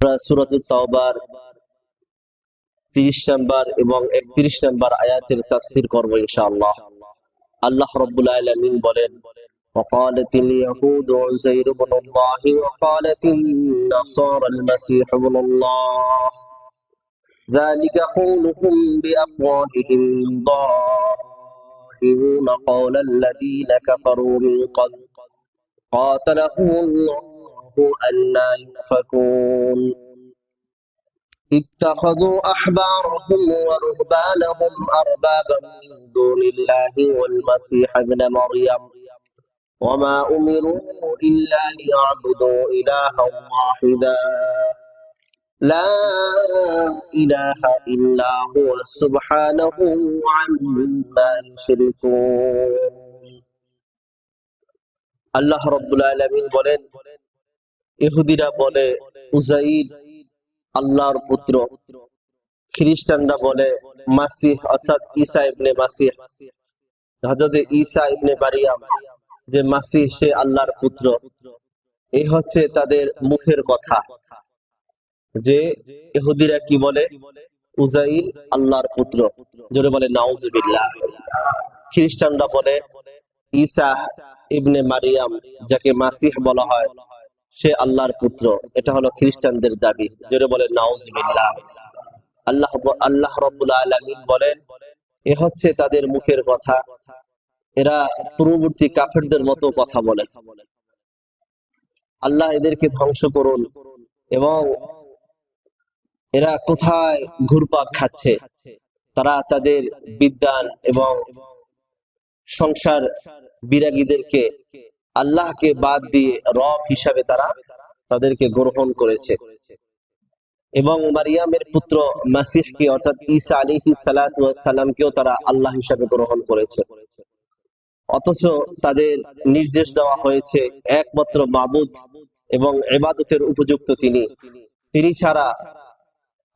আমরা সূরাতুত তাওবার 30 নম্বর এবং 31 নম্বর আয়াতের তাফসীর করব ইনশাআল্লাহ। আল্লাহ রাব্বুল আলামিন বলেন, وقالت اليهود عزير بن الله وقالت النصارى المسيح ابن الله ذلك قولهم بأفواههم ضاهرون قول الذين كفروا من قبل قاتلهم الله أنى يؤفكون اتخذوا أحبارهم ورهبانهم أربابا من دون الله والمسيح ابن مريم وما أمروا إلا ليعبدوا إلها واحدا لا إله إلا هو سبحانه عما يشركون আল্লাহ রাব্বুল আলামিন বলেন, ইহুদিরা বলে উজাইর আল্লাহর পুত্র, খ্রিস্টানরা বলে মাসিহ অর্থাৎ ঈসা ইবনে মাসিহ, হযরত ঈসা ইবনে মারিয়াম যে মাসিহ সে আল্লাহর পুত্র। এই হচ্ছে তাদের মুখের কথা, যে ইহুদিরা কি বলে, উজাইর আল্লাহর পুত্র, জোরে বলে নাউজুবিল্লাহ। খ্রিস্টানরা বলে ঈসা ইবনে মারিয়াম যাকে মাসিহ বলা হয় সে আল্লাহর পুত্র। এটা হলো খ্রিস্টানদের দাবি, জোরে বলে নাউজুবিল্লাহ। আল্লাহ রাব্বুল আলামিন বলেন, এ হচ্ছে তাদের মুখের কথা, এরা পূর্ববর্তী কাফেরদের মতো কথা বলে। আল্লাহ এদেরকে ধ্বংস করুন। এবং এরা কোথায় ঘুরপাক খাচ্ছে, তারা তাদের বিদ্বান এবং সংসার বিরাগীদেরকে আল্লাহকে বাদ দিয়ে রব হিসাবে তারা তাদেরকে গ্রহণ করেছে। এবং মারিয়ামের পুত্র মাসিহকে অর্থাৎ ঈসা আলাইহিস সালাতু ওয়াস সালামকেও তারা আল্লাহ হিসাবে গ্রহণ করেছে। অথচ তাদের নির্দেশ দেওয়া হয়েছে একমাত্র মাবুদ এবং ইবাদতের উপযুক্ত তিনি ছাড়া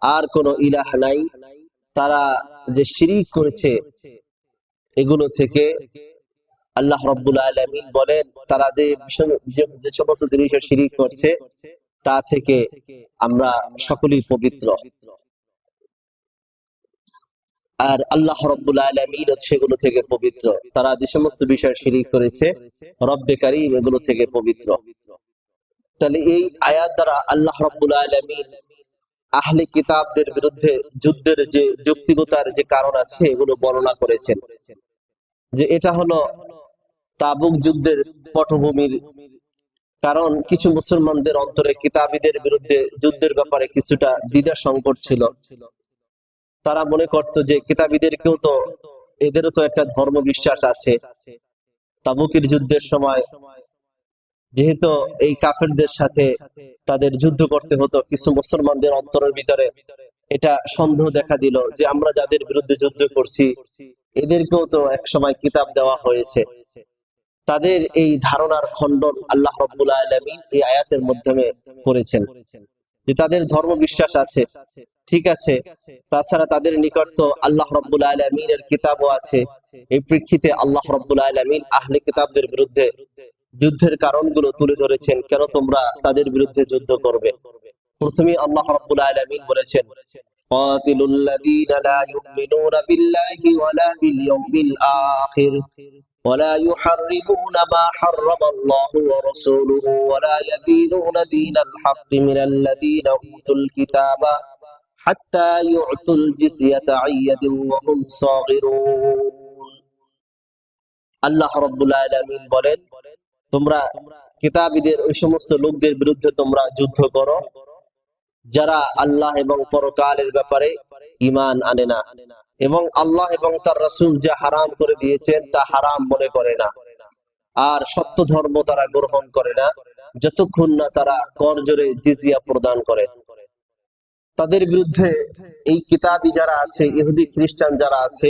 আর কোনো ইলাহ নাই। তারা যে শিরিক করেছে এগুলো থেকে আল্লাহ রাব্বুল আলামিন বলেন, তারা যে সমস্ত জিনিসের শিরিক করছে তা থেকে আমরা সকলেই পবিত্র। আর আল্লাহ রাব্বুল আলামিন সেগুলো থেকে পবিত্র। তারা যে সমস্ত বিষয় শিরিক করেছে রব্বে কারীম এগুলো থেকে পবিত্র। তাহলে এই আয়াত দ্বারা আল্লাহ রাব্বুল আলামিন আহলে কিতাবদের বিরুদ্ধে যুদ্ধের যে যৌক্তিকতার যে কারণ আছে এগুলো বর্ণনা করেছেন। যে এটা হলো তাবুক যুদ্ধের পটভূমির কারণ কিছু মুসলমানদের অন্তরে কিতাবীদের বিরুদ্ধে যুদ্ধের ব্যাপারে কিছুটা দ্বিধা সংকট ছিল। তারা মনে করত যে কিতাবীদেরকেও তো এদেরও তো একটা ধর্ম বিশ্বাস আছে। তাবুকের যুদ্ধের সময় যেহেতু এই কাফেরদের সাথে তাদের যুদ্ধ করতে হতো, কিছু মুসলমানদের অন্তরের ভিতরে এটা সন্দেহ দেখা দিল যে আমরা যাদের বিরুদ্ধে যুদ্ধ করছি এদেরকেও তো এক সময় কিতাব দেওয়া হয়েছে। তাদের এই ধারণার খণ্ডন আল্লাহ রাব্বুল আলামিন এই আয়াতের মাধ্যমে করেছেন, যে তাদের ধর্ম বিশ্বাস আছে, ঠিক আছে, তাছাড়া তাদের নিকট তো আল্লাহ রাব্বুল আলামিনের কিতাবও আছে। এই প্রেক্ষিতে আল্লাহ রাব্বুল আলামিন আহলে কিতাবদের বিরুদ্ধে যুদ্ধের কারণগুলো তুলে ধরেছেন, কেন তোমরা তাদের বিরুদ্ধে যুদ্ধ করবে। প্রথমে আল্লাহ রাব্বুল আলামিন বলেছেন, কাতিলুল লাযীনা লা ইউমিনুনা বিল্লাহি ওয়ালা বিল ইয়াউমিল আখির ولا يحرمون ما حرم الله ورسوله ولا يدينون دين الحق من الذين أوتوا الكتاب حتى يعطوا الجزية عن يد وهم صاغرون। আল্লাহ রাব্বুল আলামিন বলেন, তোমরা কিতাবীদের ওই সমস্ত লোকদের বিরুদ্ধে তোমরা যুদ্ধ করো যারা আল্লাহ এবং পরকালের ব্যাপারে ঈমান আনে না এবং আল্লাহ এবং তার রাসূল যা হারাম করে দিয়েছেন তা হারাম মনে করে না, আর সত্য ধর্ম তারা গ্রহণ করে না যতক্ষণ না তারা করজোরে জিজিয়া প্রদান করে। তাদের বিরুদ্ধে এই কিতাবী যারা আছে, ইহুদি খ্রিস্টান যারা আছে,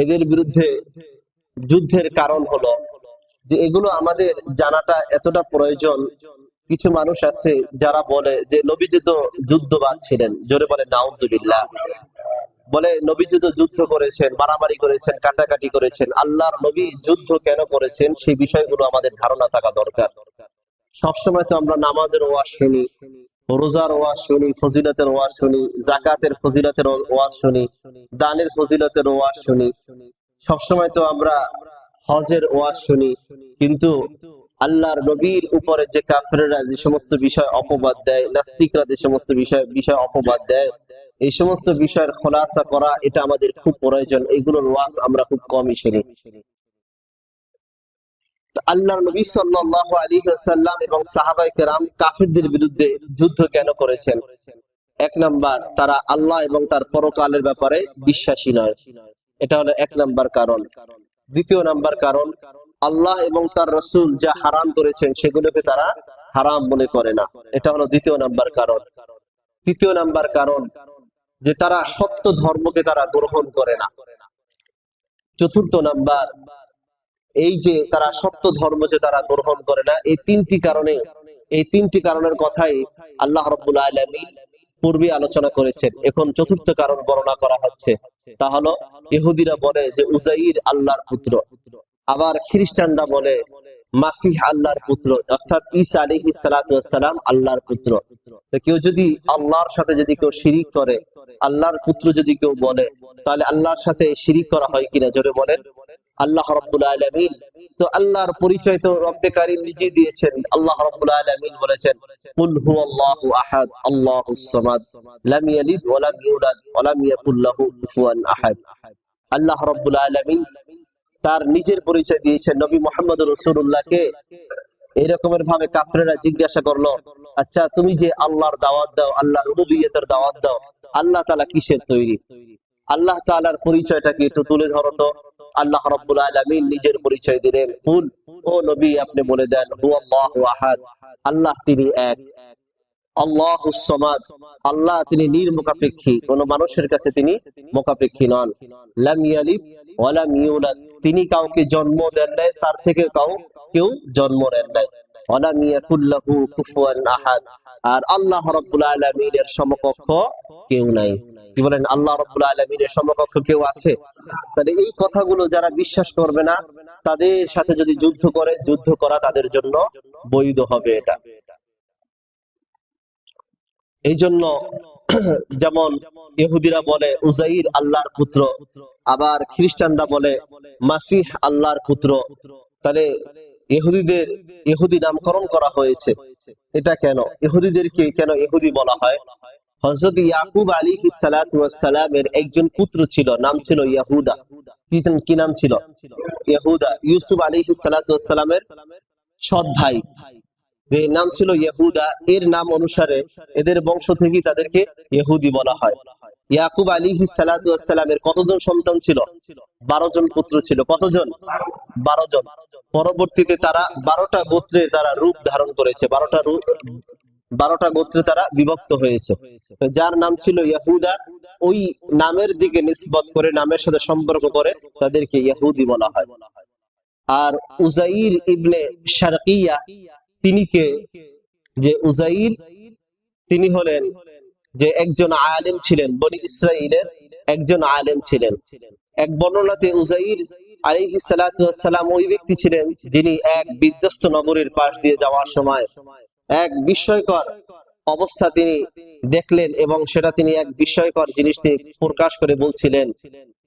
এদের বিরুদ্ধে যুদ্ধের কারণ হলো যে এগুলো আমাদের জানাটা এতটা প্রয়োজন। কিছু মানুষ আছে যারা বলে যে নবীজি তো যুদ্ধবাজ ছিলেন, জোরে বলে নাউজুবিল্লাহ। বলে নবীজি তো যুদ্ধ করেছেন, মারামারি করেছেন, কাটাকাটি করেছেন। আল্লাহর নবী যুদ্ধ কেন করেছেন সেই বিষয়গুলো আমাদের ধারণা থাকা দরকার। সবসময় তো আমরা নামাজের ওয়াজ শুনি, রোজার ওয়াজ শুনি, ফজিলতের ওয়াজ শুনি, যাকাতের ফজিলতের ওয়াজ শুনি, দানের ফজিলতের ওয়াজ শুনি। সবসময় তো আমরা হজের ওয়াজ শুনি, কিন্তু আল্লাহর নবীর উপরে যে কাফেররা যে সমস্ত বিষয় অপবাদ দেয়, নাস্তিকরা যে সমস্ত বিষয় অপবাদ দেয়, এই সমস্ত বিষয়ের খোলাসা করা এটা আমাদের খুব প্রয়োজন। এগুলোর ওয়াজ আমরা খুব কমই শুনি। আল্লাহর নবী সাল্লাল্লাহু আলাইহি ওয়াসাল্লাম এবং সাহাবায়ে কেরাম কাফিরদের বিরুদ্ধে যুদ্ধ কেন করেছেন? এক নাম্বার, তারা আল্লাহ এবং তার পরকালের ব্যাপারে বিশ্বাসী নয়, এটা হলো এক নাম্বার কারণ। দ্বিতীয় নাম্বার কারণ, আল্লাহ এবং তার রাসূল যা হারাম করেছেন সেগুলোকে তারা হারাম মনে করে না, এটা হলো দ্বিতীয় নাম্বার কারণ। তৃতীয় নাম্বার কারণ, যে তারা সত্য ধর্মকে তারা গ্রহণ করে না। চতুর্থ নাম্বার, এই যে তারা সত্য ধর্ম যে তারা গ্রহণ করে না, এই তিনটি কারণের কথাই আল্লাহ রাব্বুল আলামিন পূর্বে আলোচনা করেছেন। এখন চতুর্থ কারণ বর্ণনা করা হচ্ছে, তা হলো ইহুদিরা বলে যে উজাইর আল্লাহর পুত্র, আবার খ্রিস্টানরা বলে মাসিহ আল্লাহর পুত্র, অর্থাৎ ঈসা আলাইহিস সালাতু ওয়াস সালাম আল্লাহর পুত্র। তো কেউ যদি আল্লাহর সাথে যদি কেউ শিরিক করে, আল্লাহর পুত্র যদি কেউ বলে, তাহলে আল্লাহর সাথে শিরিক করা হয় কিনা জোরে বলেন। আল্লাহ রাব্বুল আলামিন তো আল্লাহর পরিচয় তো রব্বে কারীম নিজে দিয়েছেন। আল্লাহ রাব্বুল আলামিন বলেছেন, কুল হুয়াল্লাহু আহাদ আল্লাহুস সামাদ লাম ইয়ালিদ ওয়া লাম ইউলাদ ওয়া লাম ইয়াকুল লাহু কুফুয়ান আহাদ। আল্লাহ রাব্বুল আলামিন তার নিজের পরিচয় দিয়েছেন নবী মুহাম্মদ রাসূলুল্লাহকে। এরকমের ভাবে কাফেররা জিজ্ঞাসা করলো, আচ্ছা তুমি যে আল্লাহর দাওয়াত দাও, আল্লাহর উলুহিয়তের দাওয়াত দাও, আল্লাহ তাআলা কিসের তৈরি? আল্লাহ তাআলার পরিচয়টা কি একটু তুলে ধরো তো। আল্লাহ রাব্বুল আলামিন নিজের পরিচয় দিলেন, কুল, ও নবী আপনি বলে দেন, হুয়াল্লাহু আহাদ, আল্লাহ তিনি এক, আল্লাহুস সামাদ, আল্লাহ তিনি নির্মুখাপেক্ষী, কোন মানুষের কাছে তিনি মুখাপেক্ষী নন, লাম ইয়ালিদ ওয়া লাম ইউলাদ, তিনি কাউকে জন্ম দেন নাই, তার থেকে কেউ জন্ম নেন নাই, ওয়া লাম ইয়াকুল লাহু কুফুয়ান আহাদ, আর আল্লাহ রাব্বুল আলামিনের সমকক্ষ কেউ নাই। কি বলেন, আল্লাহ রাব্বুল আলামিনের সমকক্ষ কেউ আছে? তাহলে এই কথাগুলো যারা বিশ্বাস করবে না, তাদের সাথে যদি যুদ্ধ করে, যুদ্ধ করা তাদের জন্য বৈধ হবে। এটা এই জন্য যেমন ইহুদিরা বলে উজাইর আল্লাহর পুত্র, আবার খ্রিস্টানরা বলে মাসিহ আল্লাহর পুত্র, তাহলে ইহুদি নামকরণ করা হয়েছে। এটা কেন? ইহুদিদেরকে কেন ইহুদি বলা হয়? হযরত ইয়াকুব আলাইহিস সালাতু ওয়াস সালামের একজন পুত্র ছিল, নাম ছিল ইয়াহুদা। কি নাম ছিল? ইয়াহুদা। ইউসুফ আলাইহিস সালাতু ওয়াস সালামের সৎ ভাই, যে নাম ছিল ইহুদা, এর নাম অনুসারে এদের বংশ থেকে তাদেরকে ইহুদি বলা হয়। ইয়াকুব আলাইহিস সালাতু ওয়াস সালামের কতজন সন্তান ছিল? 12 জন পুত্র ছিল। কতজন? 12 জন। পরবর্তীতে তারা 12টা গোত্রে তারা রূপ ধারণ করেছে, 12টা গোত্রে তারা বিভক্ত হয়েছে। যার নাম ছিল ইহুদা, ওই নামের দিকে নিসবত করে, নামের সাথে সম্পর্ক করে তাদেরকে ইহুদি বলা হয়। আর উজাইর ইবনে শারকিয়া, তিনি কে? যে উজাইর, তিনি হলেন যে একজন আলেম ছিলেন, বনি ইসরাইলের একজন আলেম ছিলেন। এক বর্ণনাতে উজাইর আলাইহিস সালাতু ওয়াস সালাম ওই ব্যক্তি ছিলেন যিনি এক বিধ্বস্ত নগরীর পাশ দিয়ে যাওয়ার সময় এক বিস্ময়কর অবস্থা তিনি দেখলেন, এবং সেটা তিনি এক বিস্ময়কর জিনিস তিনি প্রকাশ করে বলছিলেন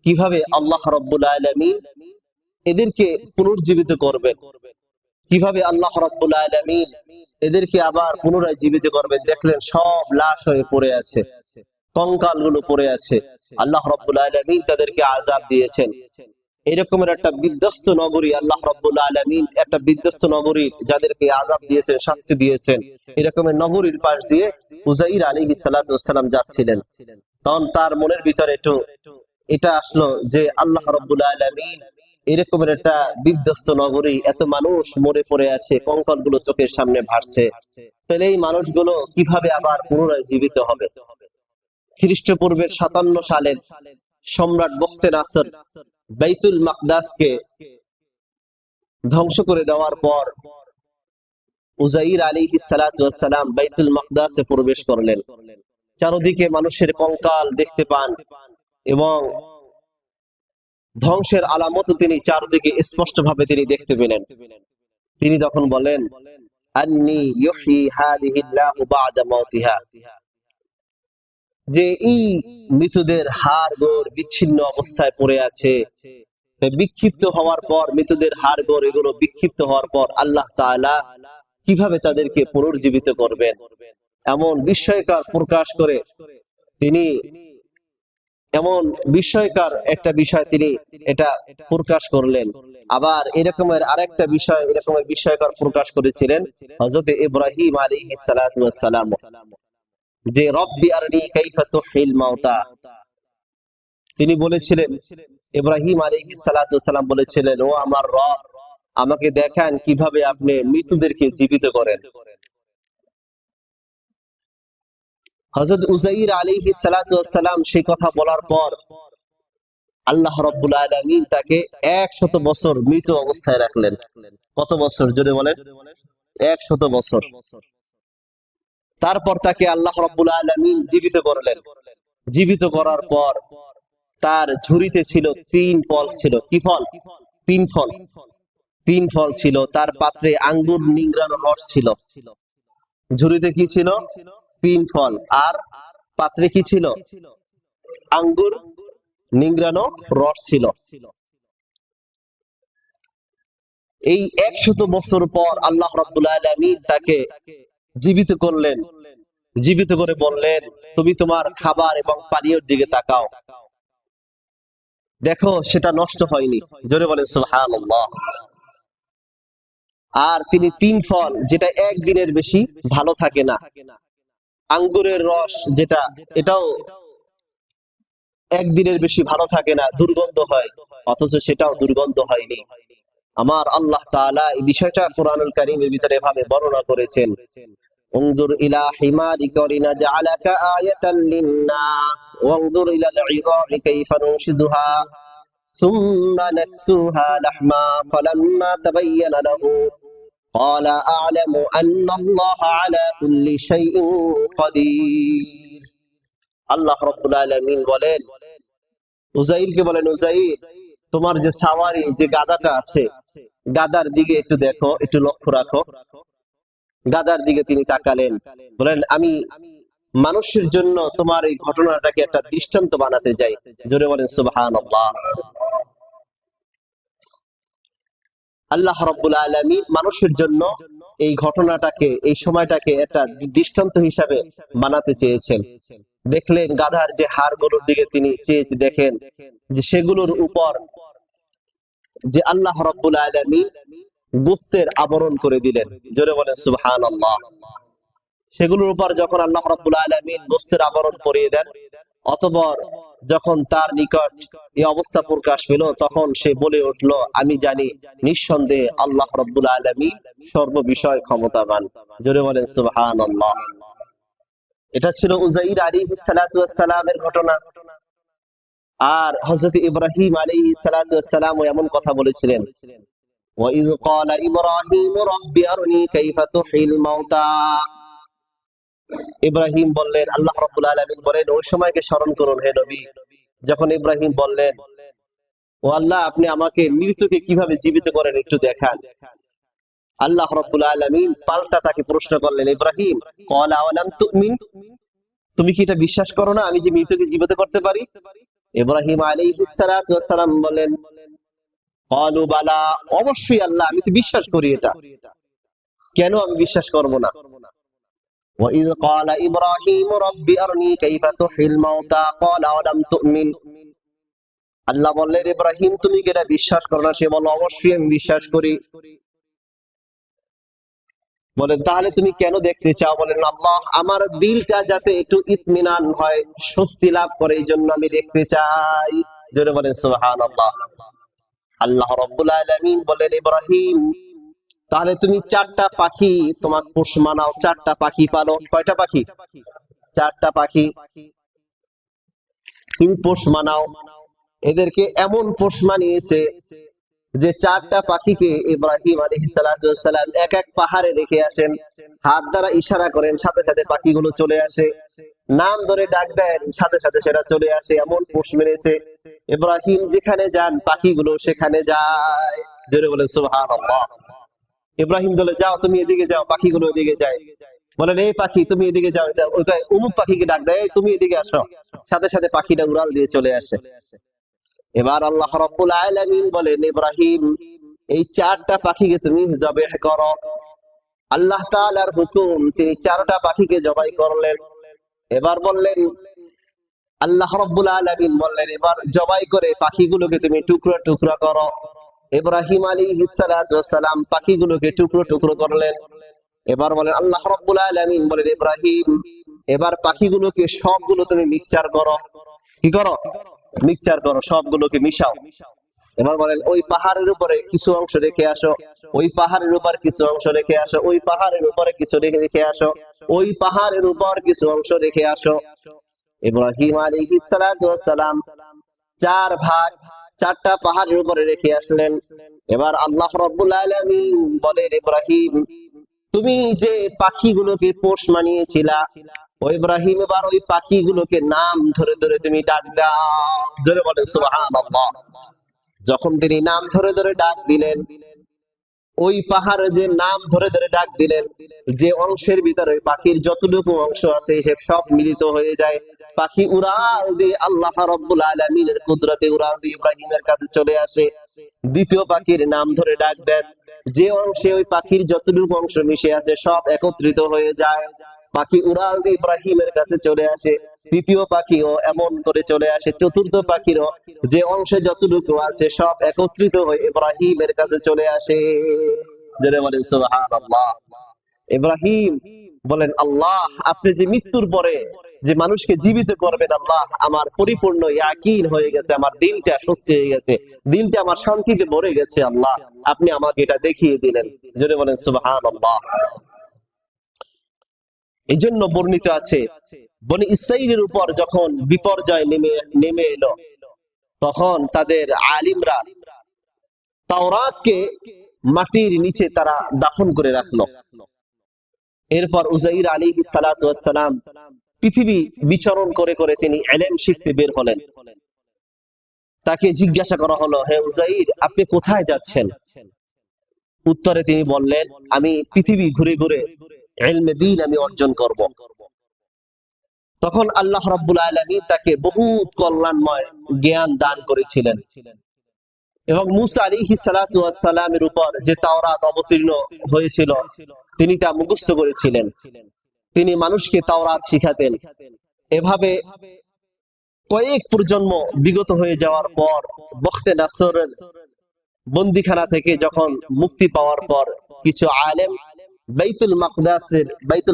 কিভাবে আল্লাহ রাব্বুল আলামিন এদেরকে পুনর্জীবিত করবেন, কিভাবে আল্লাহ রাব্বুল আলামিন এদেরকে আবার পুনরায় জীবিত করবেন। দেখলেন সব লাশ হয়ে পড়ে আছে, কঙ্কাল গুলো পড়ে আছে। আল্লাহ রাব্বুল আলামিন তাদেরকে আযাব দিয়েছেন। এরকমের একটা বিধ্বস্ত নগরী, আল্লাহ রাব্বুল আলামিন একটা বিধ্বস্ত নগরী যাদেরকে আযাব দিয়েছেন, শাস্তি দিয়েছেন, এরকমের নগরীর পাশ দিয়ে উজাইর আলাইহিস সালাতু ওয়াস সালাম যাচ্ছিলেন। তখন তার মনের ভিতরে এটা আসলো যে আল্লাহ রাব্বুল আলামিন এরকমের একটা বিধ্বস্ত নগরী, এত মানুষ মরে পড়ে আছে, কঙ্কাল গুলো চোখের সামনে ভাসছে, তাহলে এই মানুষগুলো কিভাবে আবার পুনরায় জীবিত হবে? খ্রিস্টপূর্বের 57 সালের সম্রাট বখতে নাসর বাইতুল মাকদাসকে ধ্বংস করে দেওয়ার পর উজাইর আলাইহিস সালাতু ওয়াস সালাম বাইতুল মাকদাসে প্রবেশ করলেন। চারদিকে মানুষের কঙ্কাল দেখতে পান এবং ধ্বংসের আলামত তিনি চারদিকে স্পষ্টভাবে তিনি দেখতে পেলেন। তিনি তখন বলেন, আন্নী ইউহয়ী হাযিহিল্লাহু বা'দা মাউতিহা, যে এই মৃতদের হাড় গোড় বিচ্ছিন্ন অবস্থায় পড়ে আছে, বিক্ষিপ্ত হওয়ার পর, মৃতদের হাড় গোড় এগুলো বিক্ষিপ্ত হওয়ার পর আল্লাহ তাআলা কিভাবে তাদেরকে পুনর্জীবিত করবেন, এমন বিস্ময়কর প্রকাশ করে তিনি, এমন বিস্ময়কর একটা বিষয় তিনি এটা প্রকাশ করলেন। আবার এরকমের আরেকটা বিষয়, এরকমের বিস্ময়কর প্রকাশ করেছিলেন হযরত ইব্রাহিম আলাইহিস সালাতু ওয়াস সালাম, যে রব্বি আরনি কাইফা তুহিল মাউতা। তিনি বলেছিলেন, ইব্রাহিম আলাইহিস সালাতু ওয়াস সালাম বলেছিলেন, ও আমার রব, আমাকে দেখান কিভাবে আপনি মৃতদেরকে জীবিত করেন। হযরত উযাইর আলাইহিস সালাতু ওয়াস সালাম সেই কথা বলার পর আল্লাহ রাব্বুল আলামিন তাকে 100 বছর মৃত অবস্থায় রাখলেন। কত বছর জোরে বলেন? 100 বছর। তারপর তাকে আল্লাহ রাব্বুল আলামিন জীবিত করলেন। জীবিত করার পর তার ঝুড়িতে ছিল 3 ফল ছিল। কি ফল? 3 ফল। 3 ফল ছিল। তার পাত্রে আঙ্গুর নিংড়ানো রস ছিল। ঝুড়িতে কি ছিল? 3 ফল। আর পাত্রে কি ছিল? আঙ্গুর নিংড়ানো রস ছিল। এই 100 বছর পর আল্লাহ রাব্বুল আলামিন তাকে জীবিত করলেন। জীবিত করে বললেন, তুমি তোমার খাবার এবং পানীয়ের দিকে তাকাও, দেখো সেটা নষ্ট হয়নি। জোরে বলেন সুবহানাল্লাহ। আর তিনি 3 ফল, যেটা একদিনের বেশি ভালো থাকে না, আঙ্গুরের রস যেটা, এটাও একদিনের বেশি ভালো থাকে না, দুর্গন্ধ হয়, অথচ সেটাও দুর্গন্ধ হয়নি। আমার আল্লাহ তাআলা এই বিষয়টা কুরআনুল কারীমের ভিতরে এভাবে বর্ণনা করেছেন, انظر إلى حمارك ولنجعلك آية للناس وانظر إلى العظام كيف ننشزها ثم نكسوها لحما فلما تبين له قال أعلم أن الله على كل شيء قدير। আল্লাহ রাব্বুল আলামিন বলেন, উযাইরকে বলেন, উযাইর, তোমার যে সাওয়ারি, যে গাধাটা আছে, গাধার দিকে একটু দেখো, একটু লক্ষ্য রাখো। গাধার দিকে তিনি তাকালেন, বলেন, আমি মানুষের জন্য তোমার এই ঘটনাটাকে একটা দৃষ্টান্ত বানাতে যাই। জোরে বলেন সুবহানাল্লাহ। আল্লাহ রাব্বুল আলামিন মানুষের জন্য এই ঘটনাটাকে, এই সময়টাকে একটা দৃষ্টান্ত হিসাবে বানাতে চেয়েছেন। দেখলেন গাধার যে হাড়গুলোর দিকে তিনি চেয়ে দেখেন যে সেগুলোর উপর যে আল্লাহ রাব্বুল আলামিন গোশতের আবরণ করে দিলেন। জোরে বলেন সুবহানাল্লাহ। সেগুলোর উপর যখন আল্লাহ রাব্বুল আলামিন গোশতের আবরণ পরিয়ে দেন, অতঃপর যখন তার নিকট এই অবস্থা প্রকাশ পেল, তখন সে বলে উঠল, আমি জানি নিঃসন্দেহে আল্লাহ রাব্বুল আলামিন সর্ববিষয় ক্ষমতাবান। জোরে বলেন সুবহানাল্লাহ। এটা ছিল উযাইর আলাইহিস সালাতু ওয়াস সালামের ঘটনা। আর হযরত ইব্রাহিম আলাইহিস সালাতু ওয়াস সালাম এমন কথা বলেছিলেন, ওয়াইয ক্বালা ইব্রাহিম রাব্বি আরনি কাইফা তুহিল মাউতা। ইব্রাহিম বললেন, আল্লাহ রাব্বুল আলামিন বলেন, ওই সময়কে স্মরণ করুন হে নবী, যখন ইব্রাহিম বললেন, ও আল্লাহ, আপনি আমাকে মৃতকে কিভাবে জীবিত করেন একটু দেখান। আল্লাহ রাব্বুল আলামিন পাল্টা তাকে প্রশ্ন করলেন, ইব্রাহিম, ক্বালা আওয়ালাম তুমিন, তুমি কি এটা বিশ্বাস করো না আমি যে মৃতকে জীবিত করতে পারি? ইব্রাহিম আলাইহিস সালাতু ওয়াস সালাম বলেন, ক্বালু বালা, অবশ্যই আল্লাহ, আমি তো বিশ্বাস করি এটা, কেন আমি বিশ্বাস করব না? وَإِذْ قَالَ إِبْرَاهِيمُ رَبِّ أَرْنِي كَيْفَ تُحْيِي الْمَوْتَى قَالَ أَوَلَمْ تُؤْمِنْ। আল্লাহ বললেন, ইব্রাহিম, তুমি কি এটা বিশ্বাস করো না? সে বলল, অবশ্যই আমি বিশ্বাস করি। বলেন, তাহলে তুমি কেন দেখতে চাও? বলেন, আল্লাহ, আমার দিলটা যাতে একটু ইতমিনান হয়, স্বস্তি লাভ করে, এই জন্য আমি দেখতে চাই। জোরে বলেন সুবহানাল্লাহ। আল্লাহ রাব্বুল আলামিন বলেন, ইব্রাহিম, তাহলে তুমি 4টা পাখি তোমার পোষ মানাও, 4টা পাখি পালো। কয়টা পাখি? 4টা পাখি তুমি পোষ মানাও। এদেরকে এমন পোষ মানিয়েছে যে 4টা পাখিকে ইব্রাহিম আলাইহিস সালাতু ওয়াস সালাম এক এক পাহাড়ে রেখে আসেন, হাত দ্বারা ইশারা করেন, সাথে সাথে পাখিগুলো চলে আসে, নাম ধরে ডাক দেন, সাথে সাথে সেটা চলে আসে। এমন পোষ মেরেছে, ইব্রাহিম যেখানে যান পাখিগুলো সেখানে যায়। জোরে বলে সুবহানাল্লাহ। ইব্রাহিম বলে, যাও তুমি এদিকে যাও, পাখিগুলো এদিকে যায়। বলেন, এই পাখি তুমি এদিকে যাও, ওইটা অমুক পাখিকে ডাক দেয়, তুমি এদিকে আসো। সাথে সাথে পাখিটা উড়াল দিয়ে চলে আসে। এবার আল্লাহ রাব্বুল আলামিন বলেন, ইব্রাহিম, এই 4টা পাখিকে তুমি জবাই করো। আল্লাহ তাআলার হুকুম, তিনি 4টা পাখিকে জবাই করলেন। এবার বললেন, আল্লাহ রাব্বুল আলামিন বললেন, এবার জবাই করে পাখিগুলোকে তুমি টুকরো টুকরো করো। ইব্রাহিম আলাইহিস সালাতু ওয়াস সালাম পাখিগুলোকে টুকরো টুকরো করলেন। এবার বলেন, আল্লাহ রাব্বুল আলামিন বলেন, ইব্রাহিম, এবার পাখিগুলোকে সবগুলো তুমি মিক্সচার করো। কি করো? মিক্সচার করো, সবগুলোকে মিশাও। এবার বলেন, ওই পাহাড়ের উপরে কিছু অংশ রেখে আসো, ওই পাহাড়ের উপর কিছু অংশ রেখে আসো, ওই পাহাড়ের উপরে কিছু রেখে আসো, ওই পাহাড়ের উপর কিছু অংশ রেখে আসো। ইব্রাহিম আলাইহিস সালাতু ওয়াস সালাম 4 ভাগ 4টা পাহাড়ের উপরে রেখে আসলেন। এবার আল্লাহ রাব্বুল আলামিন বলেন, ইব্রাহিম, তুমি যে পাখিগুলোকে পোষ মানিয়েছিলা, ও ইব্রাহিম, এবার ওই পাখিগুলোকে নাম ধরে ধরে তুমি ডাক দাও। জোরে বলেন সুবহানাল্লাহ। যখন তিনি নাম ধরে ধরে ডাক দিলেন, ওই পাহাড়ে যে নাম ধরে ধরে ডাক দিলেন, যে অংশের ভিতরে পাখির যতটুকু অংশ আছে সব মিলিত হয়ে যায়। পাখি উড়াল দিয়ে আল্লাহ রাব্বুল আলামিনের কুদরতে উড়াল দিয়ে ইব্রাহিমের কাছে চলে আসে। দ্বিতীয় পাখির নাম ধরে ডাক দেন, যে অংশে ওই পাখির যতটুকু অংশ মিশে আছে সব একত্রিত হয়ে যায়। পাখি উড়াল দিয়ে ইব্রাহিমের কাছে চলে আসে। তৃতীয় পাখিও এমন করে চলে আসে। চতুর্থ পাখিরও যে অংশে যতটুকু আছে সব একত্রিত হয়ে ইব্রাহিমের কাছে চলে আসে। জোরে বলেন সুবহানাল্লাহ। ইব্রাহিম বলেন, আল্লাহ, আপনি যে মৃত্যুর পরে যে মানুষকে জীবিত করবেন, আল্লাহ, আমার পরিপূর্ণ ইয়াকিন হয়ে গেছে, আমার দিলটা স্বস্তি হয়ে গেছে, দিলটা আমার শান্তিতে ভরে গেছে। আল্লাহ, আপনি আমাকে এটা দেখিয়ে দিলেন। জোরে বলেন সুবহানাল্লাহ। এই জন্য বর্ণিত আছে, বনি ইসরাইলের উপর যখন বিপর্যয় নেমে এলো, তখন তাদের আলিমরা তাওরাতকে মাটির নিচে তারা দাফন করে রাখলো। এরপর উজাইর আলাইহিস সালাতু ওয়াস সালাম পৃথিবী বিচরণ করে করে তিনি ইলম শিখতে বের হলেন। তাকে জিজ্ঞাসা করা হলো, হে উজাইর, আপনি কোথায় যাচ্ছেন? উত্তরে তিনি বললেন, আমি পৃথিবী ঘুরে ঘুরে ইলমে দ্বীন আমি অর্জন করব। তখন আল্লাহ রাব্বুল আলামিন তাকে বহুত কল্যাণময় জ্ঞান দান করেছিলেন এবং মুসা আলাইহিস সালাতু ওয়াস সালামের উপর যে তাওরাত অবতীর্ণ হয়েছিল তিনি তা মুখস্থ করেছিলেন। তিনি মানুষকে তাওরাত শিখাতেন। এভাবে কয়েক প্রজন্ম বিগত হয়ে যাওয়ার পর বখতে নাসরের বন্দিখানা থেকে যখন মুক্তি পাওয়ার পর কিছু আলেম বাইতুল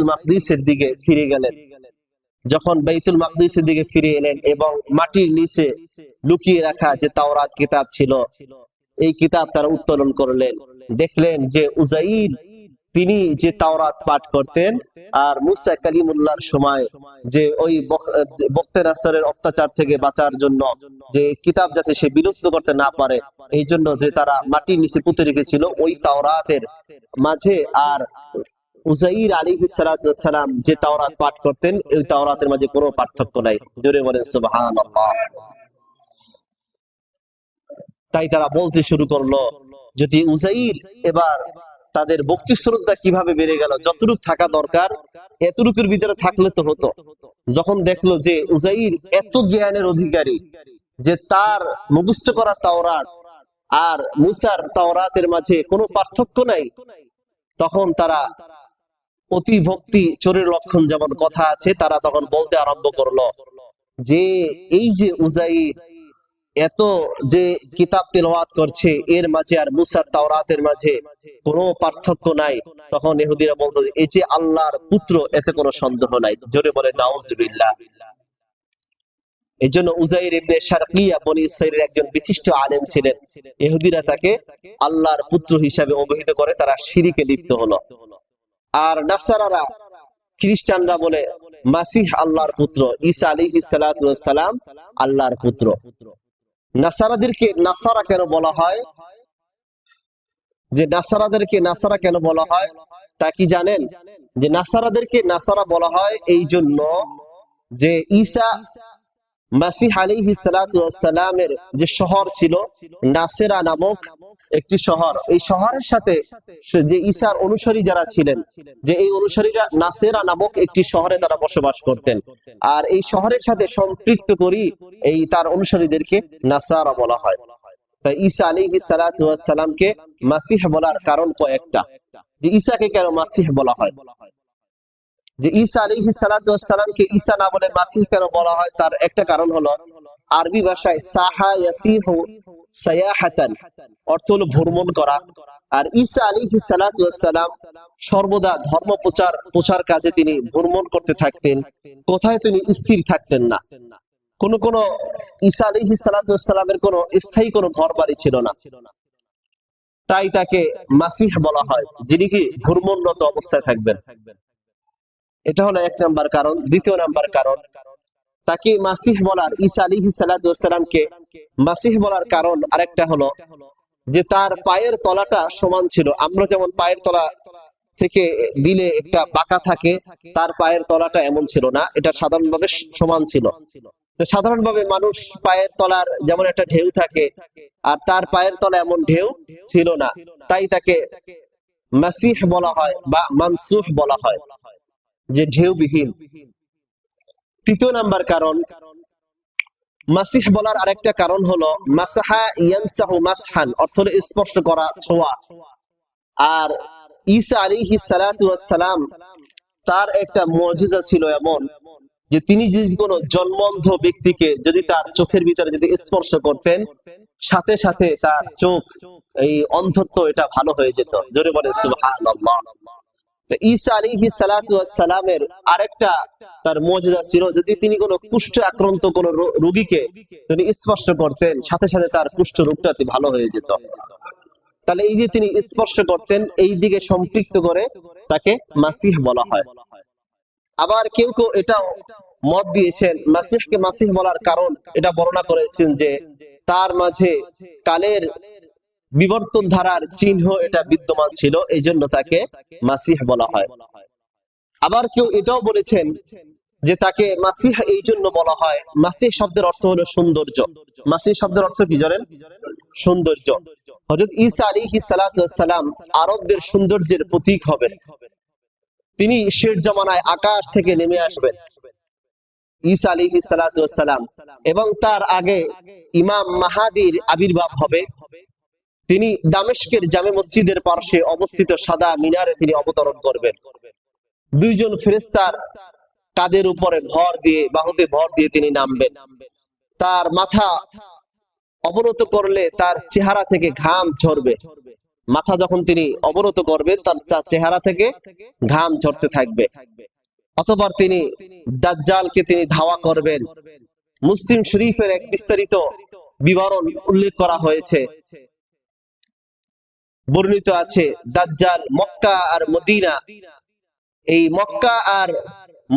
মাকদিসের দিকে ফিরে গেলেন। যখন বাইতুল মাকদিসের দিকে ফিরে এলেন এবং মাটির নিচে লুকিয়ে রাখা যে তাওরাত কিতাব ছিল, এই কিতাব তারা উত্তোলন করলেন। দেখলেন যে উজাইর তিনি যে তাওরাত পাঠ করতেন, আর মুসা কালিমুল্লাহর সময় যে ওই বখতে নাসরের অত্যাচার থেকে বাঁচার জন্য যে কিতাব যাতে সে বিলুপ্ত করতে না পারে, এই জন্য যে তারা মাটির নিচে পুঁতে রেখেছিল ওই তাওরাতের মাঝে আর উজাইর আলাইহিস সালাতু ওয়াস সালাম যে তাওরাত পাঠ করতেন, এই তাওরাতের মাঝে কোনো পার্থক্য নাই। জোরে বলেন সুবহানাল্লাহ। তাই তারা বলতে শুরু করলো, যদি উজাইর এবার তাদের ভক্তি শ্রদ্ধা কিভাবে বেড়ে গেল, যতটুকু থাকা দরকার এতটুকুর ভিতরে থাকলে তো হতো। যখন দেখলো যে উজাইর এত জ্ঞানের অধিকারী যে তার মুখস্থ করা তাওরাত আর মুসার তাওরাতের মাঝে কোনো পার্থক্য নাই, তখন তারা অতি ভক্তি চোরের লক্ষণ যেমন কথা আছে, তারা তখন বলতে আরম্ভ করলো যে এই যে উজাইর এত যে কিতাব তেলাওয়াত করছে এর মাঝে আর মুসার তাওরাতের মাঝে কোনো পার্থক্য নাই। তখন ইহুদিরা বলতো, এই যে আল্লাহর পুত্র, এতে কোনো সন্দেহ নাই। জোরে বলে নাউজুবিল্লাহ। এই জন্য উজাইর ইবনে শারকিয়া বনি ইসরাইলের একজন বিশিষ্ট আলেম ছিলেন। ইহুদিরা তাকে আল্লাহর পুত্র হিসাবে অভিহিত করে, তারা শিরকে লিপ্ত হলো। আর নাসারারা, খ্রিস্টানরা বলে মাসিহ আল্লাহর পুত্র, ঈসা আলাইহিস সালাতু ওয়াস সালাম আল্লাহর পুত্র। নাসারাদেরকে নাসারা কেন বলা হয়? যে নাসারাদেরকে নাসারা কেন বলা হয় তা কি জানেন? যে নাসারাদেরকে নাসারা বলা হয় এই জন্য যে ঈসা মাসিহ আলাইহিস সালাতু ওয়াস সালামের যে শহর ছিল নাসেরা নামক একটি শহর, এই শহরের সাথে যে ঈসার অনুসারী যারা ছিলেন, যে এই অনুসারীরা নাসেরা নামক একটি শহরে তারা বসবাস করতেন, আর এই শহরের সাথে সম্পৃক্ত করি এই তার অনুসারীদেরকে নাসারা বলা হয়। তাই ঈসা আলাইহিস সালাতু ওয়াস সালামকে মাসিহ বলার কারণ কয়েকটা। যে ঈসাকে কেন মাসিহ বলা হয়, যে ঈসা আলাইহিস সালাতু ওয়াস সালামকে ঈসা না বলে মাসিহ কেন বলা হয়, তার একটা কারণ হলো আরবি ভাষায় সাহা ইয়াসিহু সায়াহাতান অর্থ হলো ভ্রমণ করা। আর ঈসা আলাইহিস সালাতু ওয়াস সালাম সর্বদা ধর্ম প্রচার কাজে তিনি ভ্রমণ করতে থাকতেন, কোথায় তিনি স্থির থাকতেন না। কোন ঈসা আলাইহিস সালাতু ওয়াস সালামের কোন স্থায়ী কোন ঘর বাড়ি ছিল না, তাই তাকে মাসিহ বলা হয়, যিনি কি ভ্রমণরত অবস্থায় থাকবেন। এটা হলো এক নাম্বার কারণ। দ্বিতীয় নাম্বার কারণ, তাকে মাসিহ বলার, ঈসা আলাইহিস সালাতু ওয়াস সালামকে মাসিহ বলার কারণ আরেকটা হলো যে তার পায়ের তলাটা সমান ছিল। আমরা যেমন পায়ের তলা থেকে দিলে একটা বাঁকা থাকে, তার পায়ের তলাটা এমন ছিল না, এটা সাধারণভাবে সমান ছিল। তো সাধারণভাবে মানুষ পায়ের তলার যেমন একটা ঢেউ থাকে, আর তার পায়ের তলা এমন ঢেউ ছিল না, তাই তাকে মাসিহ বলা হয় বা মামসুহ বলা হয়, যে ঢেউবিহীন। তৃতীয় নাম্বার কারণ, মাসিহ বলার আরেকটা কারণ হলো মাসাহা ইয়ামসাহু মাসহান অর্থ হলো স্পর্শ করা, ছোঁয়া। আর ঈসা আলাইহিস সালাতু ওয়াস সালাম তার একটা মুজিজা ছিল এমন যে তিনি যদি কোনো জন্মন্ধ ব্যক্তিকে যদি তার চোখের ভিতরে যদি স্পর্শ করতেন, সাথে সাথে তার চোখ এই অন্ধত্ব এটা ভালো হয়ে যেত। জোরে বলেন সুবহানাল্লাহ। ঈসা আলাইহিস সালাতু ওয়াস সালামের আরেকটা তার মুজিজা ছিল, যদি তিনি কোনো কুষ্ঠ আক্রান্ত কোনো রোগীকে তিনি স্পর্শ করতেন, সাথে সাথে তার কুষ্ঠ রোগটা ভালো হয়ে যেত। তাহলে এই যে তিনি স্পর্শ করতেন, এই দিকে সম্পৃক্ত করে তাকে মাসিহ বলা হয়। আবার কেউ কেউ এটাও মত দিয়েছেন মাসিহকে মাসিহ বলার কারণ এটা বর্ণনা করেছেন যে তার মাঝে কালের বিবর্তন ধারার চিহ্ন এটা বিদ্যমান ছিল, এই জন্য তাকে মাসিহ বলা হয়। আবার কেউ এটাও বলেছেন যে তাকে মাসিহ এই জন্য বলা হয়, মাসিহ শব্দের অর্থ হলো সৌন্দর্য। মাসিহ শব্দের অর্থ কি জানেন? সৌন্দর্য। হযরত ঈসা আলাইহিস সালাতু ওয়াস সালাম আরবদের সৌন্দর্যের প্রতীক হবেন। তিনি শেষ জামানায় আকাশ থেকে নেমে আসবেন, ঈসা আলাইহিস সালাতু ওয়াস সালাম, এবং তার আগে ইমাম মাহাদির আবির্ভাব হবে। তিনি দামেস্কের জামে মসজিদের পার্শ্বে অবস্থিত সাদা মিনারে তিনি অবতরণ করবেন। দুইজন ফেরেশতার কাঁধের উপরে ভর দিয়ে, বাহুতে ভর দিয়ে তিনি নামবেন। তার মাথা অবনত করলে তার চেহারা থেকে ঘাম ঝরবে। মাথা যখন তিনি অবনত করবেন, তার চেহারা থেকে ঘাম ঝরতে থাকবে। অতঃপর তিনি দাজ্জালকে তিনি ধাওয়া করবেন। মুসলিম শরীফের এক বিস্তারিত বিবরণ উল্লেখ করা হয়েছে, বর্ণিত আছে দাজ্জাল মক্কা আর মদিনা, এই মক্কা আর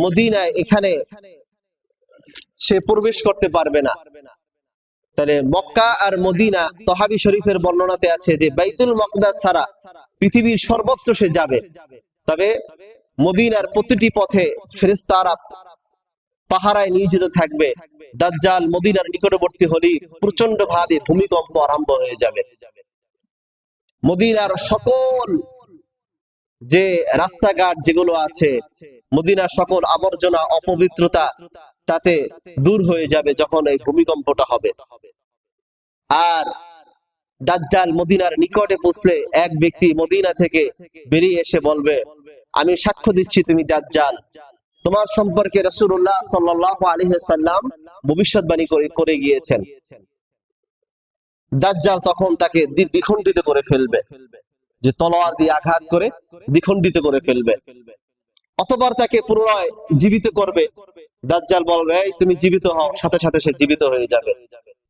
মদিনায় এখানে সে প্রবেশ করতে পারবে না। তাহলে মক্কা আর মদিনা, তহাবি শরীফের বর্ণনাতে আছে যে বাইতুল মাকদাস ছাড়া পৃথিবীর সর্বত্র সে যাবে, তবে মদিনার প্রতিটি পথে ফেরেশতারা পাহারায় নিয়োজিত থাকবে। দাজ্জাল মদিনার নিকটবর্তী হলেই প্রচন্ড ভাবে ভূমিকম্প আরম্ভ হয়ে যাবে। মদিনার সকল যে রাস্তাঘাট যেগুলো আছে, মদিনার সকল আবর্জনা অপবিত্রতা তাতে দূর হয়ে যাবে যখন এই ভূমিকম্পটা হবে। আর দাজ্জাল মদিনার নিকটে পৌঁছলে এক ব্যক্তি মদিনা থেকে বেরিয়ে এসে বলবে, আমি সাক্ষ্য দিচ্ছি তুমি দাজ্জাল, তোমার সম্পর্কে রাসূলুল্লাহ সাল্লাল্লাহু আলাইহি ওয়াসাল্লাম ভবিষ্যৎবাণী করে গিয়েছেন। দাজ্জাল তখন তাকে দ্বিখণ্ডিত করে ফেলবে, যে তলোয়ার দিয়ে আঘাত করে দ্বিখণ্ডিত করে ফেলবে। অতঃপর তাকে পুনরায় জীবিত করবে। দাজ্জাল বলবে, এই তুমি জীবিত হও, সাথে সাথে সে জীবিত হয়ে যাবে।